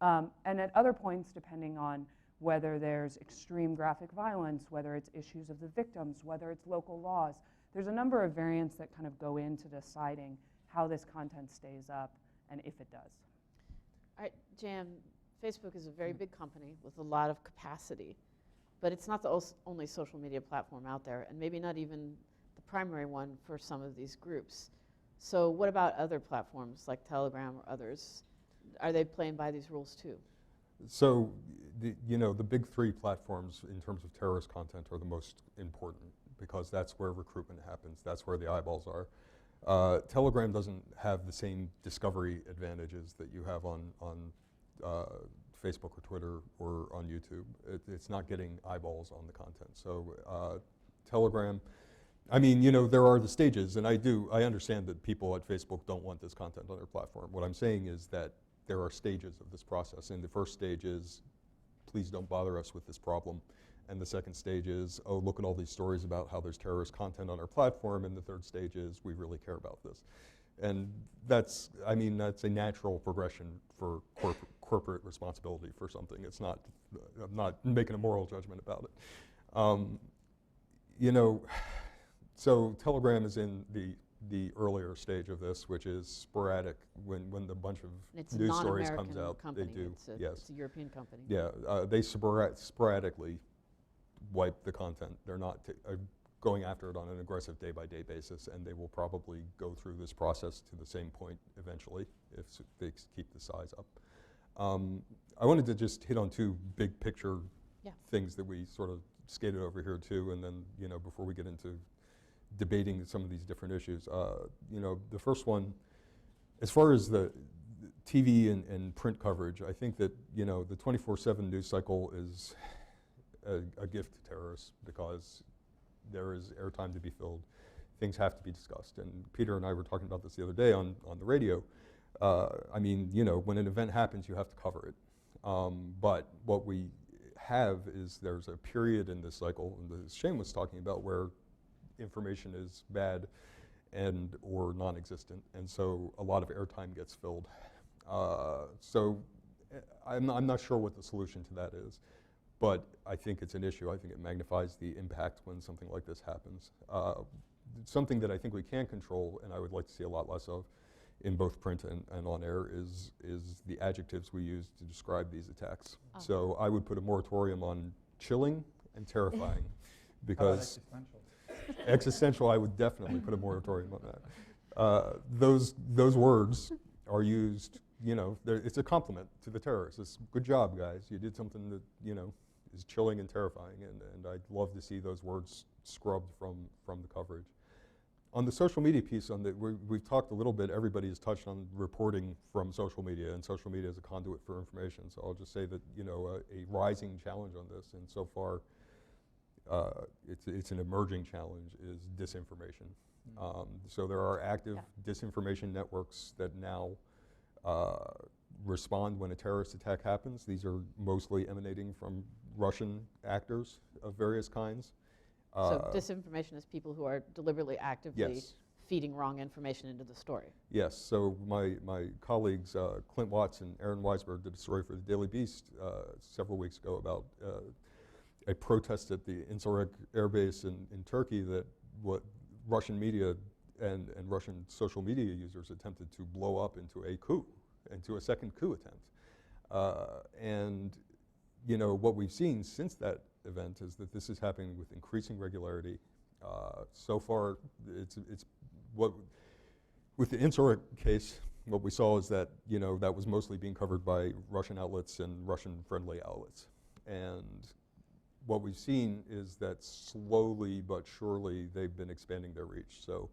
And at other points, depending on whether there's extreme graphic violence, whether it's issues of the victims, whether it's local laws, there's a number of variants that kind of go into deciding how this content stays up and if it does. All right, Jan, Facebook is a very big company with a lot of capacity, but it's not the only social media platform out there, and maybe not even the primary one for some of these groups. So what about other platforms like Telegram or others? Are they playing by these rules too? So, the big three platforms in terms of terrorist content are the most important, because that's where recruitment happens, that's where the eyeballs are. Telegram doesn't have the same discovery advantages that you have on Facebook or Twitter or on YouTube. It's not getting eyeballs on the content. So Telegram, I mean, there are the stages, and I understand that people at Facebook don't want this content on their platform. What I'm saying is that there are stages of this process, and the first stage is, please don't bother us with this problem. And the second stage is, oh, look at all these stories about how there's terrorist content on our platform. And the third stage is, we really care about this. And that's, I mean, that's a natural progression for corporate responsibility for something. It's not, I'm not making a moral judgment about it. You know, so Telegram is in the earlier stage of this, which is sporadic. When the bunch of news stories comes out, company. they do. It's a European company. Yeah, they sporadically wipe the content. They're not going after it on an aggressive day-by-day basis, and they will probably go through this process to the same point eventually if they keep the size up. I wanted to just hit on two big picture things that we sort of skated over here too, and then, you know, before we get into debating some of these different issues. You know, the first one, as far as the TV and print coverage, I think that, you know, the 24/7 news cycle is a gift to terrorists because there is airtime to be filled. Things have to be discussed. And Peter and I were talking about this the other day on the radio. I mean, you know, when an event happens, you have to cover it. But what we have is there's a period in this cycle, and as Shane was talking about, where information is bad and or non-existent, and so a lot of airtime gets filled. So I'm not sure what the solution to that is, but I think it's an issue. I think it magnifies the impact when something like this happens. Something that I think we can control, and I would like to see a lot less of in both print and on air, is the adjectives we use to describe these attacks. Oh. So I would put a moratorium on chilling and terrifying, because existential, I would definitely put a moratorium on that. Those words are used, you know, it's a compliment to the terrorists. It's good job, guys. You did something that, you know, is chilling and terrifying, and I'd love to see those words scrubbed from the coverage. On the social media piece, we've talked a little bit, everybody has touched on reporting from social media, and social media is a conduit for information. So I'll just say that, you know, a rising challenge on this, and so far it's an emerging challenge, is disinformation. So there are active disinformation networks that now respond when a terrorist attack happens. These are mostly emanating from Russian actors of various kinds. So disinformation is people who are deliberately actively feeding wrong information into the story. Yes, so my colleagues Clint Watts and Aaron Weisberg did a story for the Daily Beast several weeks ago about a protest at the Incirlik air base in Turkey that what Russian media and Russian social media users attempted to blow up into a coup, into a second coup attempt. And you know, what we've seen since that event is that this is happening with increasing regularity. So far, it's what with the Incirlik case, what we saw is that, you know, that was mostly being covered by Russian outlets and Russian-friendly outlets. And what we've seen is that slowly but surely they've been expanding their reach. So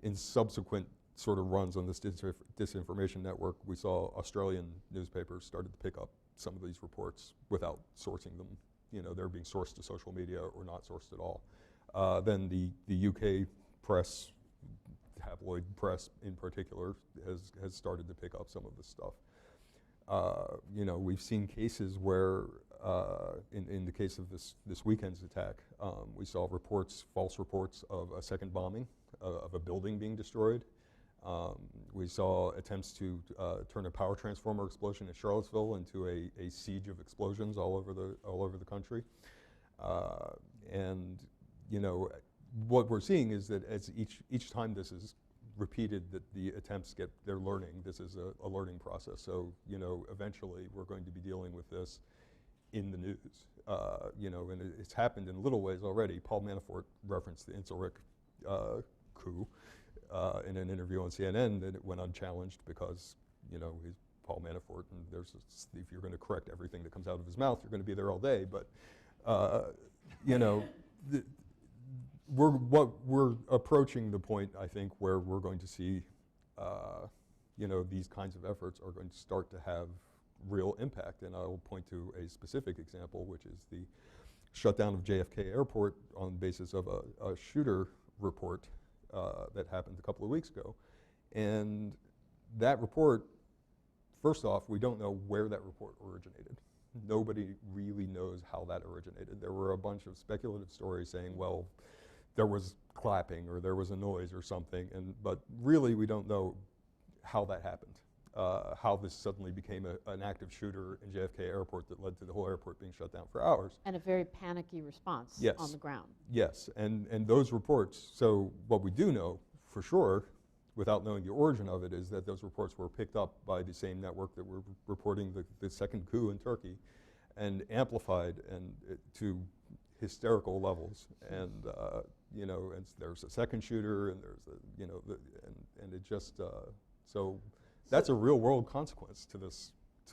in subsequent sort of runs on this disinformation network, we saw Australian newspapers started to pick up some of these reports without sourcing them. You know, they're being sourced to social media or not sourced at all. Then the UK press, tabloid press in particular, has started to pick up some of this stuff. You know, we've seen cases where, in the case of this weekend's attack, we saw reports, false reports of a second bombing, of a building being destroyed. We saw attempts to turn a power transformer explosion in Charlottesville into a siege of explosions all over the country. And you know, what we're seeing is that as each time this is repeated, that the attempts they're learning. This is a learning process. So you know, eventually we're going to be dealing with this in the news. You know, and it's happened in little ways already. Paul Manafort referenced the Incirlik coup in an interview on CNN, that it went unchallenged because, you know, he's Paul Manafort, and if you're going to correct everything that comes out of his mouth, you're going to be there all day. But you know, we're approaching the point, I think, where we're going to see, you know, these kinds of efforts are going to start to have real impact. And I will point to a specific example, which is the shutdown of JFK Airport on the basis of a shooter report that happened a couple of weeks ago. And that report, first off, we don't know where that report originated. Nobody really knows how that originated. There were a bunch of speculative stories saying, well, there was clapping or there was a noise or something, but really we don't know how that happened, how this suddenly became an active shooter in JFK Airport that led to the whole airport being shut down for hours. And a very panicky response on the ground. Yes, and those reports, so what we do know for sure, without knowing the origin of it, is that those reports were picked up by the same network that were reporting the second coup in Turkey and amplified to hysterical levels. And you know, and there's a second shooter, and there's a, you know, and it just so that's a real world consequence to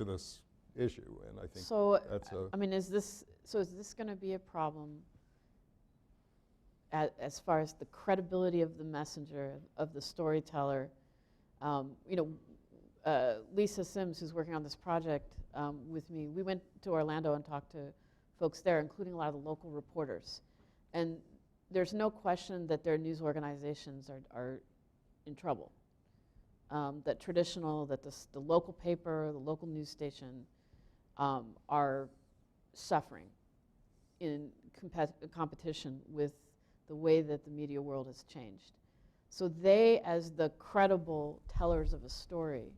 this issue, and I think that's a. I mean, is this going to be a problem as far as the credibility of the messenger, of the storyteller? You know, Lisa Sims, who's working on this project with me, we went to Orlando and talked to folks there, including a lot of the local reporters. And there's no question that their news organizations are in trouble. That the local paper, the local news station are suffering in competition with the way that the media world has changed. So they, as the credible tellers of a story,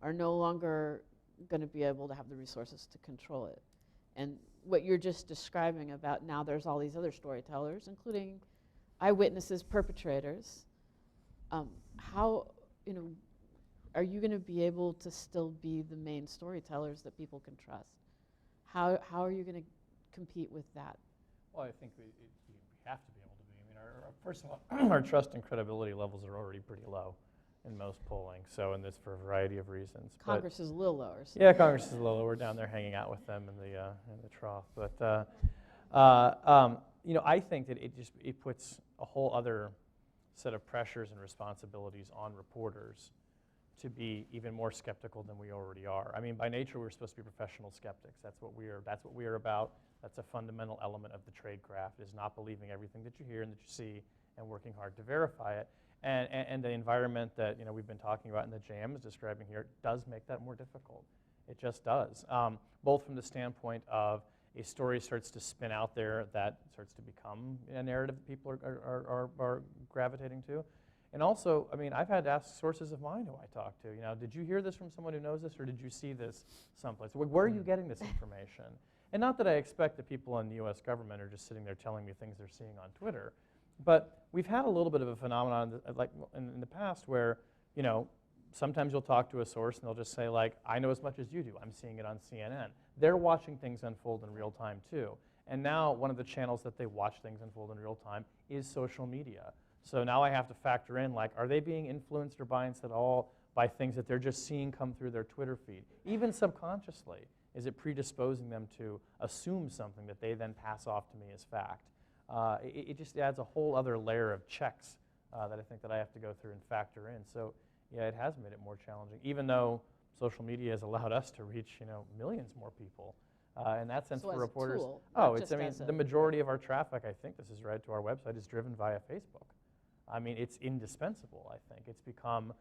are no longer going to be able to have the resources to control it. And what you're just describing about now there's all these other storytellers, including eyewitnesses, perpetrators. How, you know, are you going to be able to still be the main storytellers that people can trust? How are you going to compete with that? Well, I think we have to be able to be. I mean, first of all, our trust and credibility levels are already pretty low in most polling. So, and this for a variety of reasons. Congress is a little lower. So. Yeah, Congress is a little lower. We're down there hanging out with them in the trough. But you know, I think that it puts a whole other set of pressures and responsibilities on reporters to be even more skeptical than we already are. I mean, by nature, we're supposed to be professional skeptics. That's what we are about. That's a fundamental element of the trade craft, is not believing everything that you hear and that you see and working hard to verify it. And the environment that, you know, we've been talking about and that JM is describing here does make that more difficult. It just does, both from the standpoint of a story starts to spin out there that starts to become a narrative that people are gravitating to. And also, I mean, I've had to ask sources of mine who I talk to, you know, did you hear this from someone who knows this, or did you see this someplace? Where are you getting this information? And not that I expect that people in the US government are just sitting there telling me things they're seeing on Twitter, but we've had a little bit of a phenomenon like in the past where, you know, sometimes you'll talk to a source and they'll just say, like, I know as much as you do. I'm seeing it on CNN. They're watching things unfold in real time too. And now one of the channels that they watch things unfold in real time is social media. So now I have to factor in, like, are they being influenced or biased at all by things that they're just seeing come through their Twitter feed? Even subconsciously, is it predisposing them to assume something that they then pass off to me as fact? It just adds a whole other layer of checks that I think that I have to go through and factor in. So yeah, it has made it more challenging, even though social media has allowed us to reach, you know, millions more people. In that sense, so for reporters, tool, I mean, the majority of our traffic, I think this is right to our website, is driven via Facebook. I mean, it's indispensable, I think. It's become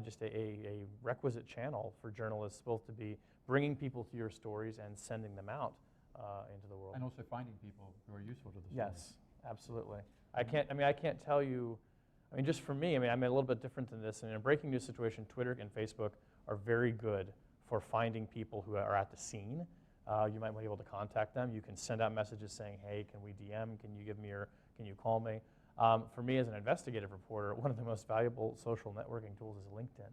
just a requisite channel for journalists both to be bringing people to your stories and sending them out into the world. And also finding people who are useful to the story. Yes, absolutely. I can't tell you, I mean, just for me, I mean, I'm a little bit different than this. And in a breaking news situation, Twitter and Facebook are very good for finding people who are at the scene. You might be able to contact them. You can send out messages saying, hey, can we DM? Can you give me your, can you call me? For me as an investigative reporter, one of the most valuable social networking tools is LinkedIn.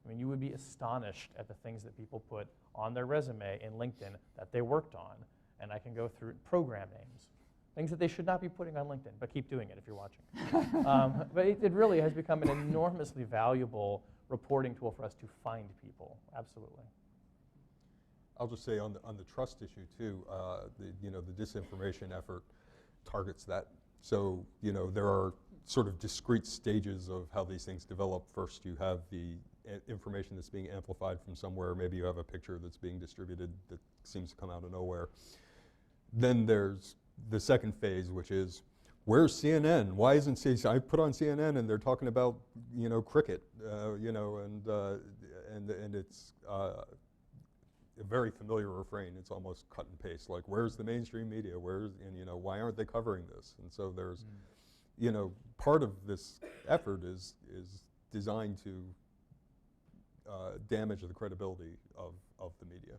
I mean, you would be astonished at the things that people put on their resume in LinkedIn that they worked on. And I can go through program names, things that they should not be putting on LinkedIn, but keep doing it if you're watching. But it really has become an enormously valuable reporting tool for us to find people, absolutely. I'll just say on the trust issue too, the disinformation effort targets that. So, you know, there are sort of discrete stages of how these things develop. First, you have the information that's being amplified from somewhere. Maybe you have a picture that's being distributed that seems to come out of nowhere. Then there's the second phase, which is, where's CNN? Why isn't CNN? I put on CNN and they're talking about, you know, cricket, you know, and it's a very familiar refrain. It's almost cut and paste. Like, where's the mainstream media? And, you know, why aren't they covering this? And so there's you know, part of this effort is designed to damage the credibility of the media,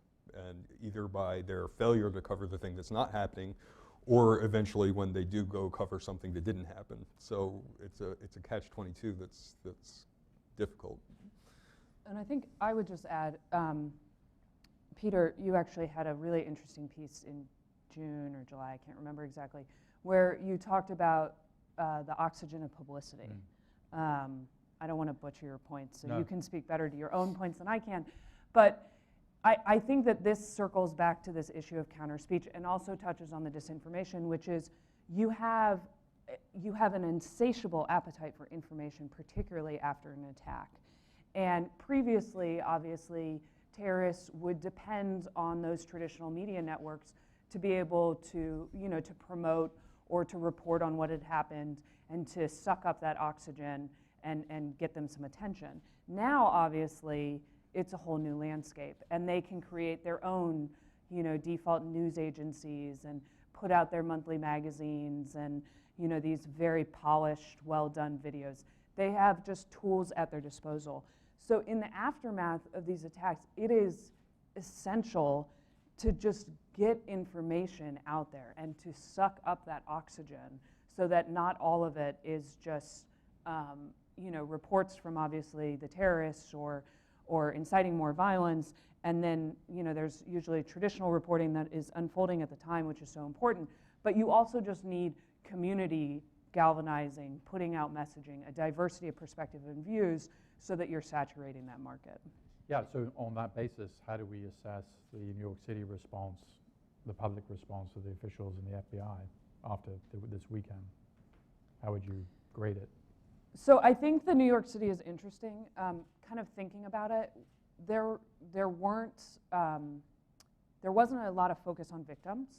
and either by their failure to cover the thing that's not happening, or eventually when they do go cover something that didn't happen. So it's a catch-22 that's difficult. And I think I would just add, Peter, you actually had a really interesting piece in June or July, I can't remember exactly, where you talked about the oxygen of publicity. I don't want to butcher your points, so you can speak better to your own points than I can. But I think that this circles back to this issue of counter-speech and also touches on the disinformation, which is you have an insatiable appetite for information, particularly after an attack. And previously, obviously, terrorists would depend on those traditional media networks to be able to, to promote or to report on what had happened and to suck up that oxygen and get them some attention. Now, obviously, it's a whole new landscape, and they can create their own, default news agencies and put out their monthly magazines and, these very polished, well-done videos. They have just tools at their disposal. So in the aftermath of these attacks, it is essential to just get information out there and to suck up that oxygen so that not all of it is just, reports from obviously the terrorists or inciting more violence. And then, there's usually traditional reporting that is unfolding at the time, which is so important. But you also just need community galvanizing, putting out messaging, a diversity of perspective and views so that you're saturating that market. Yeah, so on that basis, how do we assess the New York City response, the public response of the officials in the FBI after this weekend? How would you grade it? So I think the New York City is interesting. Kind of thinking about it, there wasn't a lot of focus on victims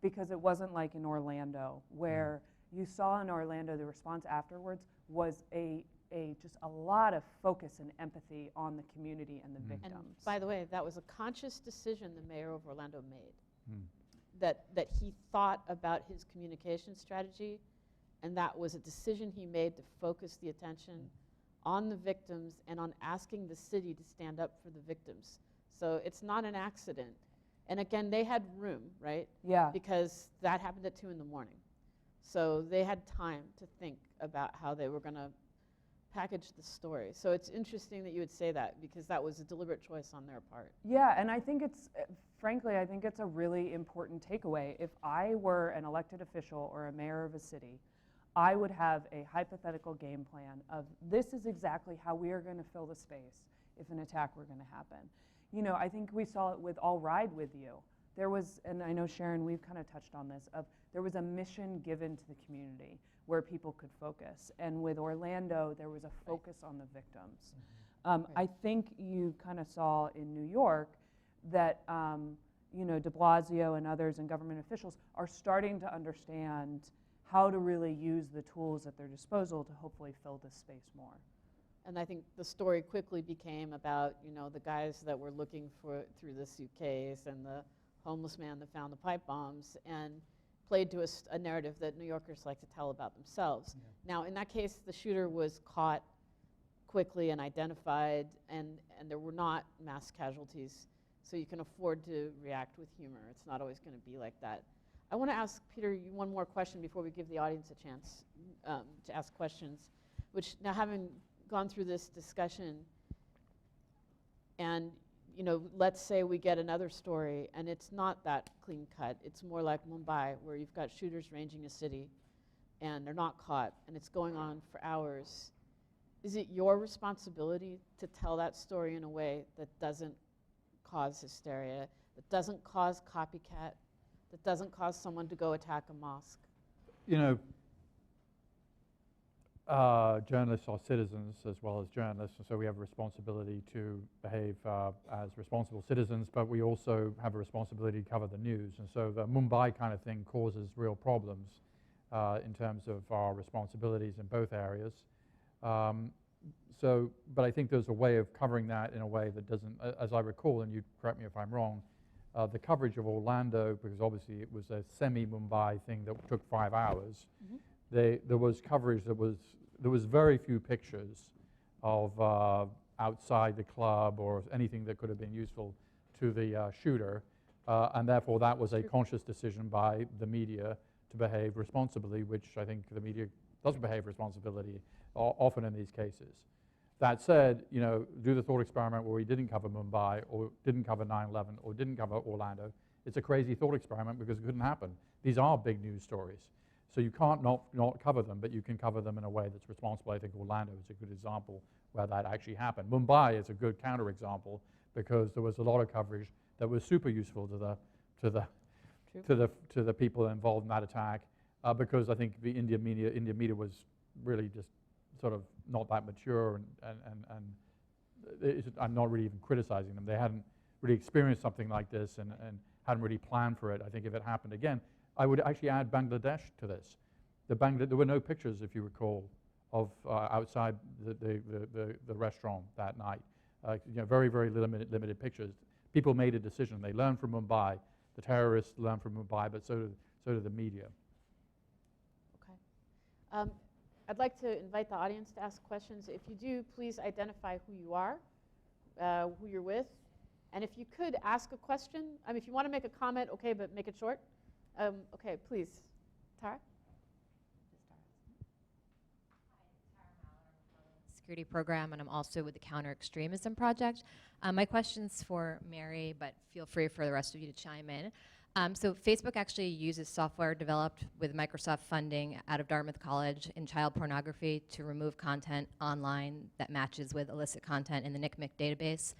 because it wasn't like in Orlando where you saw in Orlando the response afterwards was just a lot of focus and empathy on the community and the victims. And by the way, that was a conscious decision the mayor of Orlando made, that he thought about his communication strategy, and that was a decision he made to focus the attention on the victims and on asking the city to stand up for the victims. So it's not an accident. And again, they had room, right? Yeah. Because that happened at 2 in the morning. So they had time to think about how they were going to package the story. So it's interesting that you would say that because that was a deliberate choice on their part. Yeah, and I think frankly, I think it's a really important takeaway. If I were an elected official or a mayor of a city, I would have a hypothetical game plan of this is exactly how we are going to fill the space if an attack were going to happen. I think we saw it with I'll Ride With You. There was, and I know Sharon, we've kind of touched on this, there was a mission given to the community where people could focus. And with Orlando, there was a focus on the victims. I think you kind of saw in New York that de Blasio and others and government officials are starting to understand how to really use the tools at their disposal to hopefully fill this space more. And I think the story quickly became about, the guys that were looking through the suitcase and the homeless man that found the pipe bombs and played to a narrative that New Yorkers like to tell about themselves. Yeah. Now, in that case, the shooter was caught quickly and identified, and there were not mass casualties. So you can afford to react with humor. It's not always going to be like that. I want to ask Peter one more question before we give the audience a chance to ask questions, which now having gone through this discussion and let's say we get another story and it's not that clean cut. It's more like Mumbai where you've got shooters ranging a city and they're not caught and it's going on for hours. Is it your responsibility to tell that story in a way that doesn't cause hysteria, that doesn't cause copycat, that doesn't cause someone to go attack a mosque? Journalists are citizens as well as journalists, and so we have a responsibility to behave as responsible citizens, but we also have a responsibility to cover the news. And so the Mumbai kind of thing causes real problems in terms of our responsibilities in both areas. But I think there's a way of covering that in a way that doesn't, as I recall, and you correct me if I'm wrong, the coverage of Orlando, because obviously it was a semi-Mumbai thing that took 5 hours, there was coverage there was very few pictures of outside the club or anything that could have been useful to the shooter, and therefore that was a conscious decision by the media to behave responsibly, which I think the media does behave responsibility often in these cases. That said, you know, do the thought experiment where we didn't cover Mumbai or didn't cover 9/11 or didn't cover Orlando. It's a crazy thought experiment because it couldn't happen. These are big news stories. So you can't not cover them, but you can cover them in a way that's responsible. I think Orlando is a good example where that actually happened. Mumbai is a good counterexample because there was a lot of coverage that was super useful to the people involved in that attack, because I think the Indian media was really just sort of not that mature, and I'm not really even criticizing them. They hadn't really experienced something like this and hadn't really planned for it. I think if it happened again, I would actually add Bangladesh to this. There were no pictures, if you recall, of outside the restaurant that night. You know, very, very limited pictures. People made a decision. They learned from Mumbai. The terrorists learned from Mumbai, but so did the media. Okay. I'd like to invite the audience to ask questions. If you do, please identify who you are, who you're with. And if you could ask a question, I mean, if you want to make a comment, okay, but make it short. Okay, please. Tara? Security program, and I'm also with the Counter-Extremism project. My question's for Mary, but feel free for the rest of you to chime in. So Facebook actually uses software developed with Microsoft funding out of Dartmouth College in child pornography to remove content online that matches with illicit content in the NCMEC database.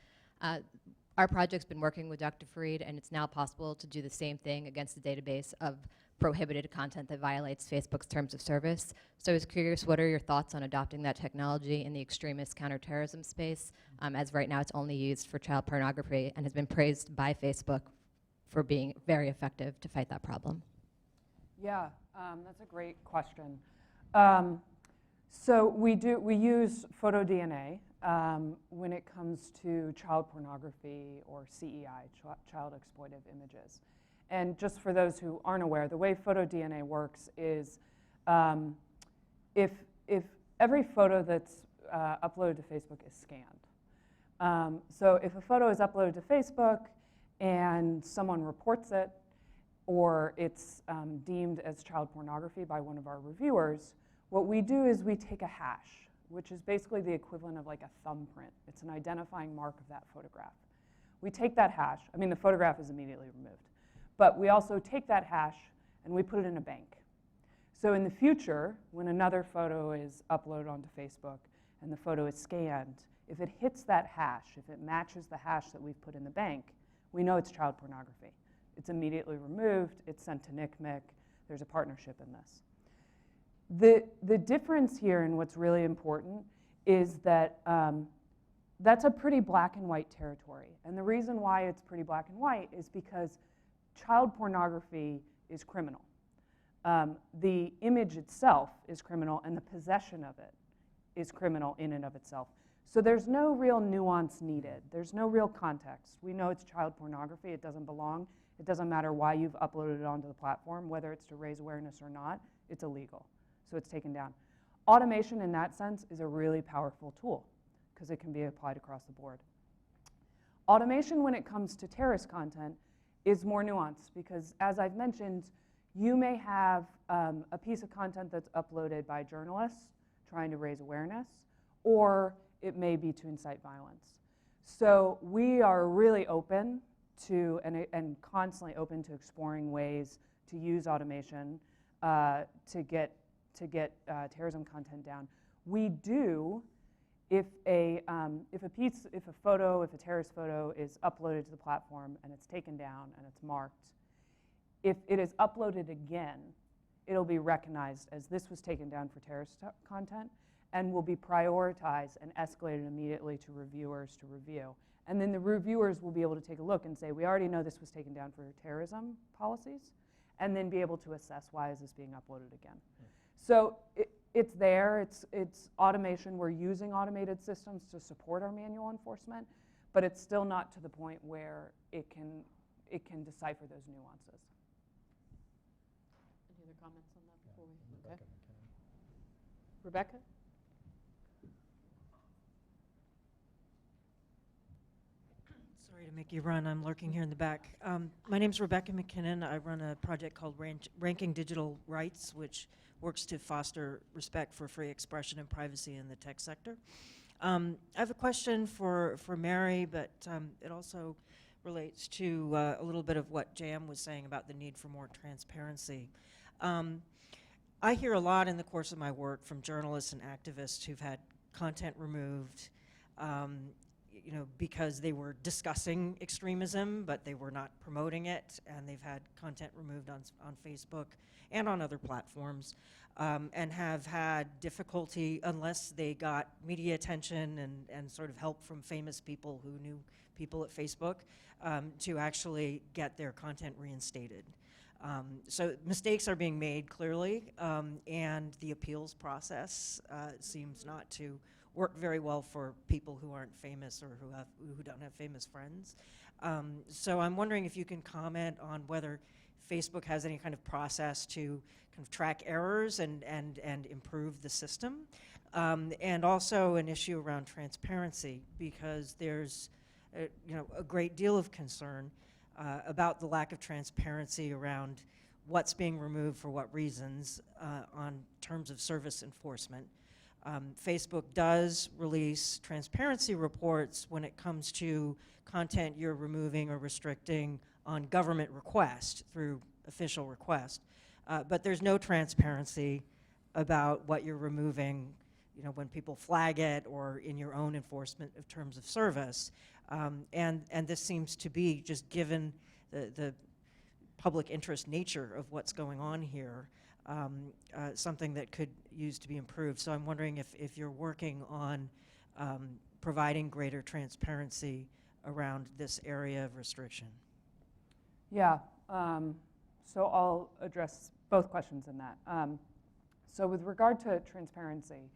Our project's been working with Dr. Fareed, and it's now possible to do the same thing against the database of prohibited content that violates Facebook's terms of service. So I was curious, what are your thoughts on adopting that technology in the extremist counterterrorism space, as right now it's only used for child pornography and has been praised by Facebook for being very effective to fight that problem? Yeah, that's a great question. So we use photo DNA when it comes to child pornography or CEI, child exploitive images. And just for those who aren't aware, the way photo DNA works is if every photo that's uploaded to Facebook is scanned. So if a photo is uploaded to Facebook and someone reports it, or it's deemed as child pornography by one of our reviewers, what we do is we take a hash, which is basically the equivalent of like a thumbprint. It's an identifying mark of that photograph. We take that hash. I mean, the photograph is immediately removed. But we also take that hash and we put it in a bank. So in the future, when another photo is uploaded onto Facebook and the photo is scanned, if it hits that hash, if it matches the hash that we've put in the bank, we know it's child pornography. It's immediately removed. It's sent to NCMEC. There's a partnership in this. The difference here, and what's really important, is that that's a pretty black and white territory. And the reason why it's pretty black and white is because child pornography is criminal. The image itself is criminal, and the possession of it is criminal in and of itself. So there's no real nuance needed. There's no real context. We know it's child pornography. It doesn't belong. It doesn't matter why you've uploaded it onto the platform, whether it's to raise awareness or not. It's illegal. So it's taken down. Automation in that sense is a really powerful tool because it can be applied across the board. Automation when it comes to terrorist content is more nuanced because, as I've mentioned, you may have a piece of content that's uploaded by journalists trying to raise awareness, or it may be to incite violence. So we are really open to and constantly open to exploring ways to use automation to get terrorism content down. We do, if a terrorist photo is uploaded to the platform and it's taken down and it's marked, if it is uploaded again, it'll be recognized as this was taken down for terrorist content and will be prioritized and escalated immediately to reviewers to review. And then the reviewers will be able to take a look and say, we already know this was taken down for terrorism policies, and then be able to assess why is this being uploaded again. So it's there, it's automation. We're using automated systems to support our manual enforcement, but it's still not to the point where it can decipher those nuances. Any other comments on that before we? Okay. Rebecca? Sorry to make you run. I'm lurking here in the back. My name's Rebecca McKinnon. I run a project called Ranking Digital Rights, which works to foster respect for free expression and privacy in the tech sector. I have a question for Mary, but it also relates to a little bit of what JM was saying about the need for more transparency. I hear a lot in the course of my work from journalists and activists who've had content removed because they were discussing extremism, but they were not promoting it, and they've had content removed on Facebook and on other platforms, and have had difficulty, unless they got media attention and sort of help from famous people who knew people at Facebook, to actually get their content reinstated. So mistakes are being made clearly, and the appeals process seems not to work very well for people who aren't famous or who don't have famous friends. So I'm wondering if you can comment on whether Facebook has any kind of process to kind of track errors and improve the system, and also an issue around transparency, because there's a great deal of concern about the lack of transparency around what's being removed for what reasons on terms of service enforcement. Facebook does release transparency reports when it comes to content you're removing or restricting on government request through official request, but there's no transparency about what you're removing, when people flag it or in your own enforcement of terms of service. And this seems to be, just given the public interest nature of what's going on here, something that could use to be improved. So I'm wondering if you're working on providing greater transparency around this area of restriction. Yeah, so I'll address both questions in that. So with regard to transparency,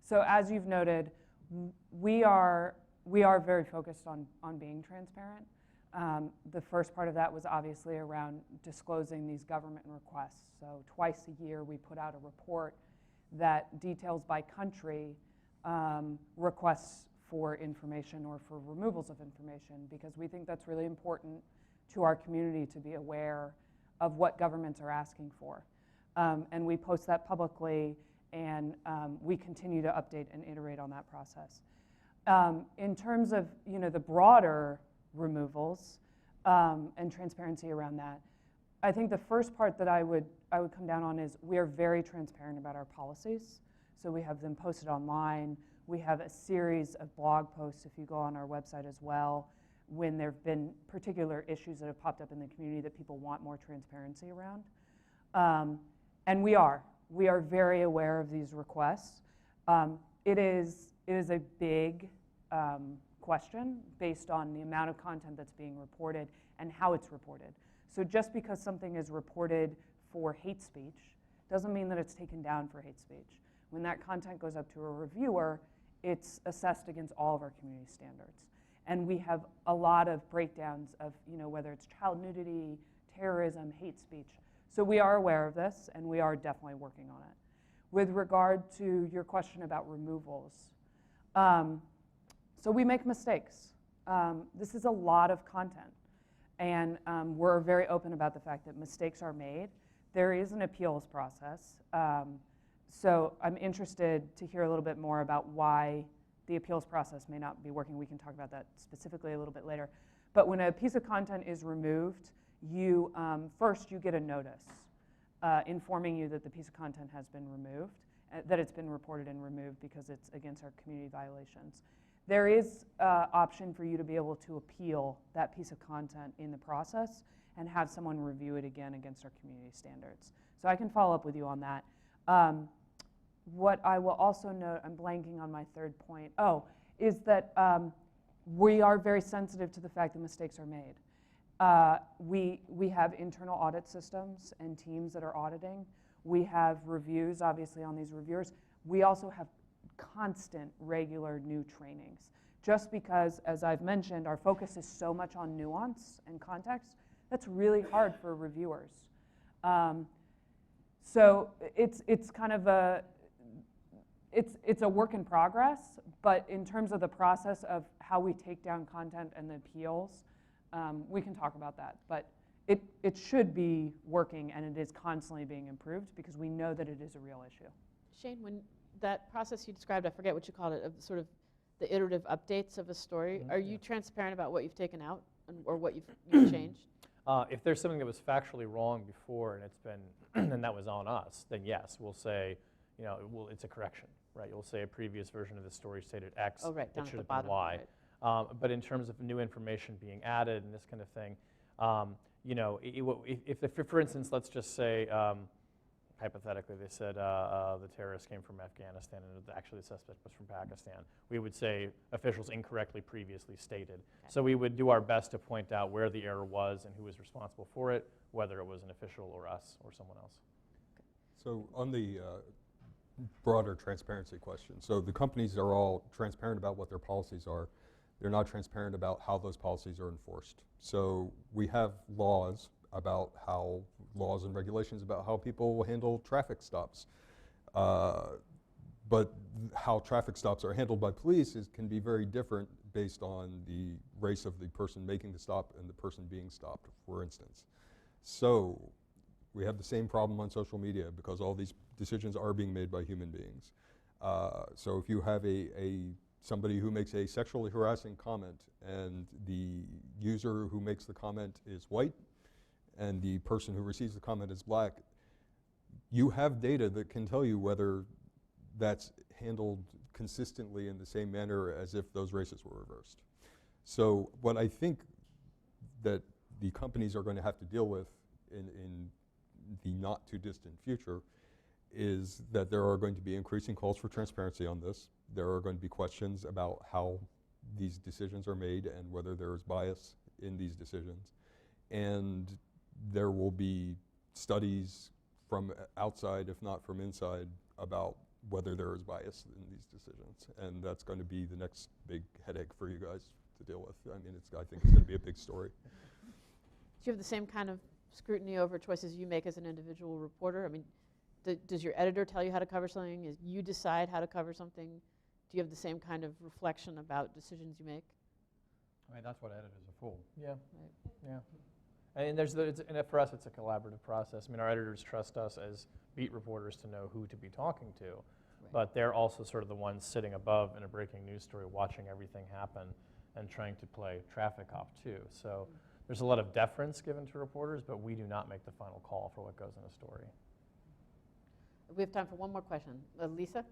so as you've noted, we are very focused on being transparent. The first part of that was obviously around disclosing these government requests. So twice a year we put out a report that details by country requests for information or for removals of information, because we think that's really important to our community to be aware of what governments are asking for. And we post that publicly, and we continue to update and iterate on that process. In terms of the broader removals and transparency around that, I think the first part that I would come down on is we are very transparent about our policies. So we have them posted online. We have a series of blog posts, if you go on our website as well, when there have been particular issues that have popped up in the community that people want more transparency around. And we are very aware of these requests. It is a big question based on the amount of content that's being reported and how it's reported. So just because something is reported for hate speech doesn't mean that it's taken down for hate speech. When that content goes up to a reviewer, it's assessed against all of our community standards. And we have a lot of breakdowns of whether it's child nudity, terrorism, hate speech. So we are aware of this, and we are definitely working on it. With regard to your question about removals, so we make mistakes. This is a lot of content, and we're very open about the fact that mistakes are made. There is an appeals process. So I'm interested to hear a little bit more about why the appeals process may not be working. We can talk about that specifically a little bit later. But when a piece of content is removed, you first you get a notice informing you that the piece of content has been removed, that it's been reported and removed because it's against our community violations. There is option for you to be able to appeal that piece of content in the process and have someone review it again against our community standards. So I can follow up with you on that. What I will also note, I'm blanking on my third point, is that we are very sensitive to the fact that mistakes are made. We have internal audit systems and teams that are auditing. We have reviews, obviously, on these reviewers. We also have constant, regular new trainings. Just because, as I've mentioned, our focus is so much on nuance and context, that's really hard for reviewers. So it's kind of it's a work in progress, but in terms of the process of how we take down content and the appeals, we can talk about that. But it should be working, and it is constantly being improved because we know that it is a real issue. Shane, when that process you described, I forget what you called it, of sort of the iterative updates of a story, are you transparent about what you've taken out or what you've changed? If there's something that was factually wrong before and it's been, and that was on us, then yes, we'll say, you know, it's a correction, right? You'll say a previous version of the story stated X, oh, right, it should have been Y. Right. But in terms of new information being added and this kind of thing, you know, if for instance, let's just say, hypothetically, they said the terrorist came from Afghanistan and actually the suspect was from Pakistan, we would say officials incorrectly previously stated. Okay. So we would do our best to point out where the error was and who was responsible for it, whether it was an official or us or someone else. Okay. So on the broader transparency question, so the companies are all transparent about what their policies are. They're not transparent about how those policies are enforced. So we have laws and regulations about how people will handle traffic stops. But how traffic stops are handled by police can be very different based on the race of the person making the stop and the person being stopped, for instance. So we have the same problem on social media because all these decisions are being made by human beings. So if you have somebody who makes a sexually harassing comment and the user who makes the comment is white and the person who receives the comment is black, you have data that can tell you whether that's handled consistently in the same manner as if those races were reversed. So what I think that the companies are going to have to deal with in the not too distant future is that there are going to be increasing calls for transparency on this. There are going to be questions about how these decisions are made and whether there is bias in these decisions. And there will be studies from outside, if not from inside, about whether there is bias in these decisions. And that's going to be the next big headache for you guys to deal with. I mean, I think it's going to be a big story. Do you have the same kind of scrutiny over choices you make as an individual reporter? I mean, does your editor tell you how to cover something? Is you decide how to cover something? Do you have the same kind of reflection about decisions you make? I mean, that's what editors are for. Yeah, right. Yeah. And and for us, it's a collaborative process. I mean, our editors trust us as beat reporters to know who to be talking to, right. But they're also sort of the ones sitting above in a breaking news story, watching everything happen and trying to play traffic cop too. So there's a lot of deference given to reporters, but we do not make the final call for what goes in a story. We have time for one more question. Lisa?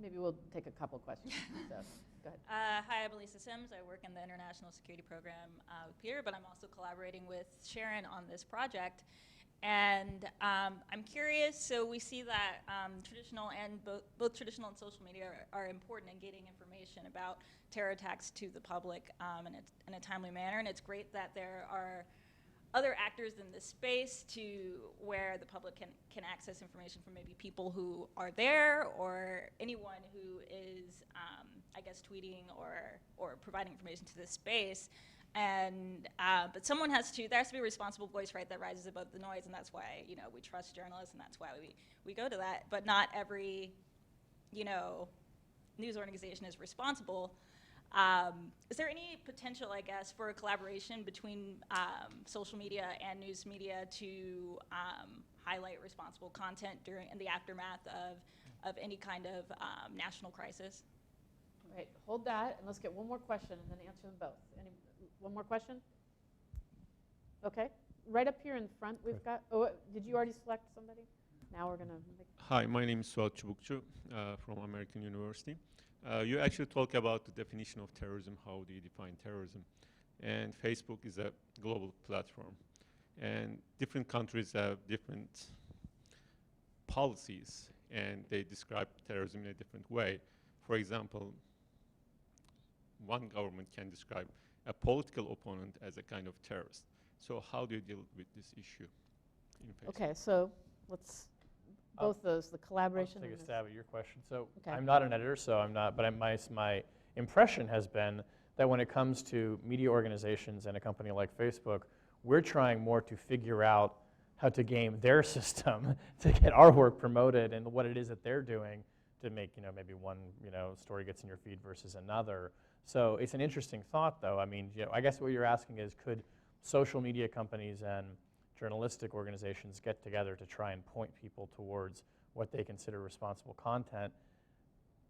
Maybe we'll take a couple questions. So, go ahead. Hi, I'm Lisa Sims. I work in the International Security Program with Peter, but I'm also collaborating with Sharon on this project. And I'm curious, so we see that traditional and both traditional and social media are important in getting information about terror attacks to the public in a timely manner. And it's great that there are other actors in this space where the public can access information from maybe people who are there or anyone who is, I guess, tweeting or providing information to this space. And but there has to be a responsible voice, right, that rises above the noise, and that's why we trust journalists, and that's why we go to that. But not every news organization is responsible. Is there any potential, I guess, for a collaboration between social media and news media to highlight responsible content in the aftermath of any kind of national crisis? All right, hold that, and let's get one more question and then answer them both. One more question? Okay, right up here in front we've got, did you already select somebody? Now we're gonna make. Hi, my name is Suat Çubukçu from American University. You actually talk about the definition of terrorism, how do you define terrorism? And Facebook is a global platform. And different countries have different policies, and they describe terrorism in a different way. For example, one government can describe a political opponent as a kind of terrorist. So how do you deal with this issue in Facebook? Okay, so let's, both those, the collaboration. I'll take a stab at your question. So okay. I'm not an editor, so I'm not, but my impression has been that when it comes to media organizations and a company like Facebook, we're trying more to figure out how to game their system to get our work promoted and what it is that they're doing to make, maybe one, story gets in your feed versus another. So it's an interesting thought, though. I mean, I guess what you're asking is, could social media companies and journalistic organizations get together to try and point people towards what they consider responsible content?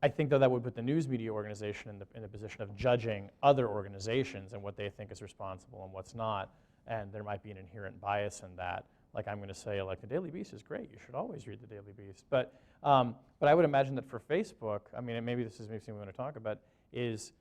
I think, though, that would put the news media organization in the position of judging other organizations and what they think is responsible and what's not, and there might be an inherent bias in that. Like, I'm going to say, like, the Daily Beast is great. You should always read the Daily Beast. But I would imagine that for Facebook, I mean, and maybe this is something we want to talk about, is,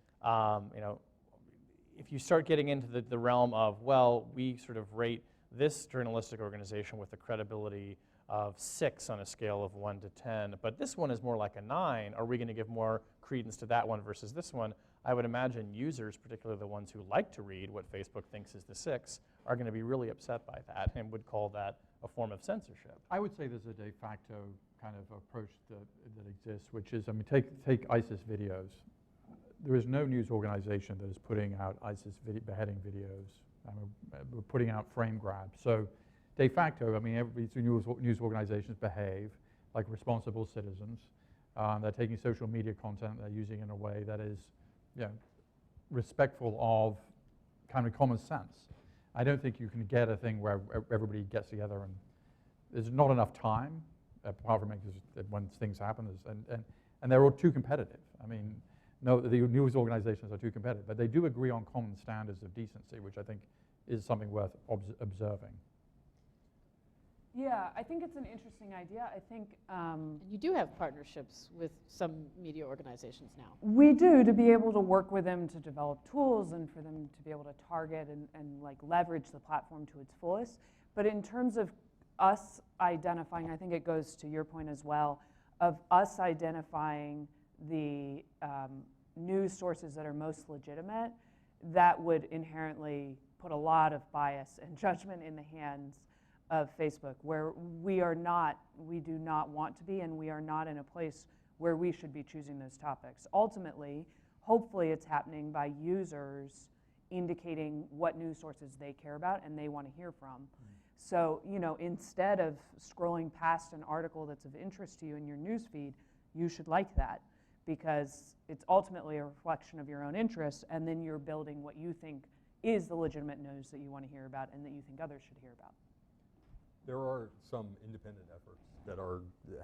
if you start getting into the realm of, well, we sort of rate this journalistic organization with a credibility of 6 on a scale of 1 to 10, but this one is more like a 9. Are we going to give more credence to that one versus this one? I would imagine users, particularly the ones who like to read what Facebook thinks is the 6, are going to be really upset by that and would call that a form of censorship. I would say there's a de facto kind of approach that exists, which is, I mean, take ISIS videos. There is no news organization that is putting out ISIS beheading videos. We're putting out frame grabs. So de facto, I mean, every news organizations behave like responsible citizens. They're taking social media content, they're using it in a way that is, respectful of kind of common sense. I don't think you can get a thing where everybody gets together and there's not enough time, apart from when things happen, and they're all too competitive. I mean, no, the news organizations are too competitive, but they do agree on common standards of decency, which I think is something worth observing. Yeah, I think it's an interesting idea. I think you do have partnerships with some media organizations now. We do, to be able to work with them to develop tools and for them to be able to target and like leverage the platform to its fullest. But in terms of us identifying, I think it goes to your point as well, of us identifying the news sources that are most legitimate, that would inherently put a lot of bias and judgment in the hands of Facebook, where we do not want to be, and we are not in a place where we should be choosing those topics. Ultimately, hopefully it's happening by users indicating what news sources they care about and they want to hear from. So, instead of scrolling past an article that's of interest to you in your news feed, you should like that, because it's ultimately a reflection of your own interests, and then you're building what you think is the legitimate news that you want to hear about and that you think others should hear about. There are some independent efforts that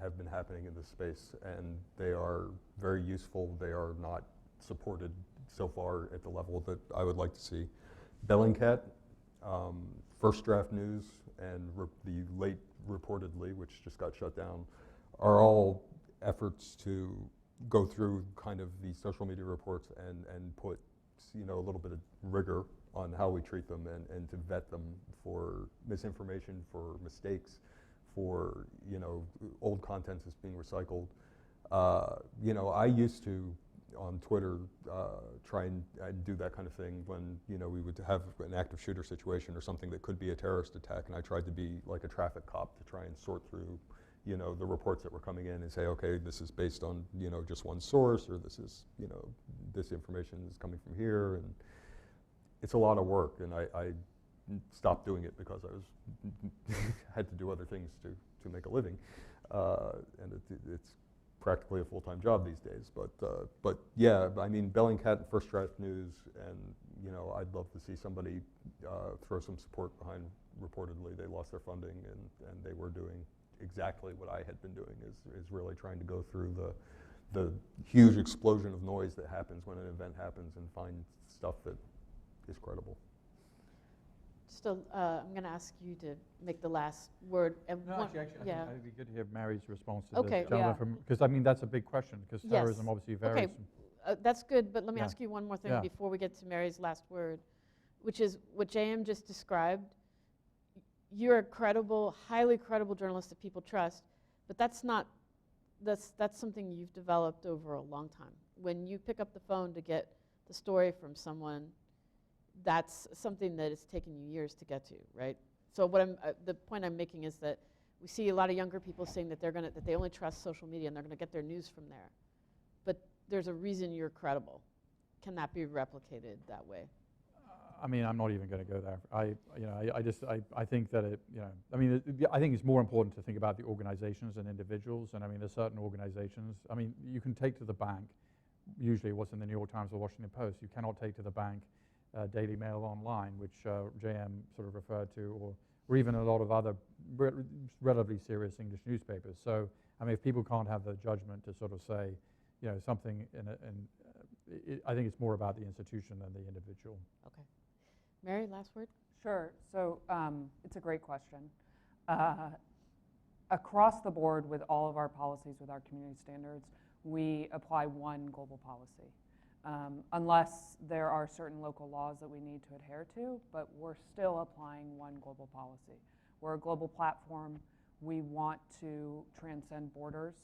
have been happening in this space, and they are very useful. They are not supported so far at the level that I would like to see. Bellingcat, First Draft News, and the late Reportedly, which just got shut down, are all efforts to go through kind of the social media reports and put a little bit of rigor on how we treat them and to vet them for misinformation, for mistakes, for old content that's being recycled. I used to on Twitter try and do that kind of thing when we would have an active shooter situation or something that could be a terrorist attack, and I tried to be like a traffic cop to try and sort through the reports that were coming in and say, okay, this is based on just one source, or this is this information is coming from here, and it's a lot of work, and I stopped doing it because I was had to do other things to make a living, and it's practically a full-time job these days. But yeah, I mean, Bellingcat and First Draft News, and I'd love to see somebody throw some support behind Reportedly. They lost their funding, and they were doing exactly what I had been doing, is really trying to go through the huge explosion of noise that happens when an event happens and find stuff that is credible. Still, I'm going to ask you to make the last word. And no, actually, yeah. I think it'd be good to hear Mary's response to okay, this, gentleman, because I mean that's a big question, because terrorism obviously varies. Okay, that's good, but let me ask you one more thing before we get to Mary's last word, which is what JM just described. You're a credible, highly credible journalist that people trust, but that's something you've developed over a long time. When you pick up the phone to get the story from someone, that's something that has taken you years to get to, right? So the point I'm making is that we see a lot of younger people saying that they only trust social media and they're going to get their news from there. But there's a reason you're credible. Can that be replicated that way? I mean, I'm not even going to go there. I think that it, I mean, I think it's more important to think about the organizations and individuals. And I mean, there's certain organizations. I mean, you can take to the bank, usually what's in the New York Times or Washington Post. You cannot take to the bank Daily Mail Online, which JM sort of referred to, or even a lot of other relatively serious English newspapers. So, I mean, if people can't have the judgment to sort of say, something I think it's more about the institution than the individual. Okay. Mary, last word? Sure. So it's a great question. Across the board with all of our policies, with our community standards, we apply one global policy. Unless there are certain local laws that we need to adhere to, but we're still applying one global policy. We're a global platform. We want to transcend borders.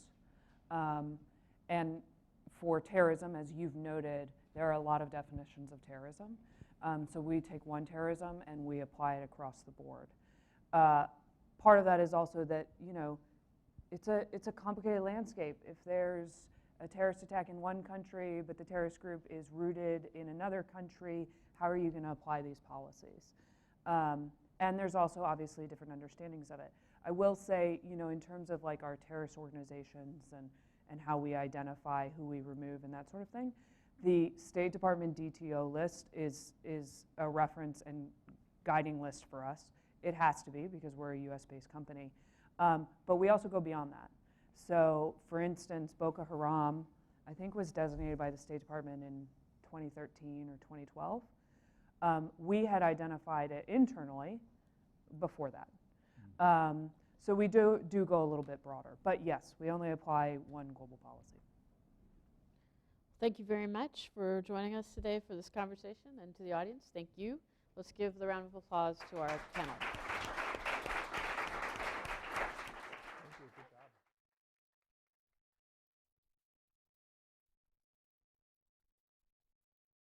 And for terrorism, as you've noted, there are a lot of definitions of terrorism. So we take one terrorism and we apply it across the board. Part of that is also that, it's a complicated landscape. If there's a terrorist attack in one country, but the terrorist group is rooted in another country, how are you going to apply these policies? And there's also obviously different understandings of it. I will say, in terms of like our terrorist organizations and how we identify who we remove and that sort of thing, the State Department DTO list is a reference and guiding list for us. It has to be because we're a US-based company. But we also go beyond that. So for instance, Boko Haram, I think was designated by the State Department in 2013 or 2012. We had identified it internally before that. So we do go a little bit broader. But yes, we only apply one global policy. Thank you very much for joining us today for this conversation, and to the audience, thank you. Let's give the round of applause to our panel.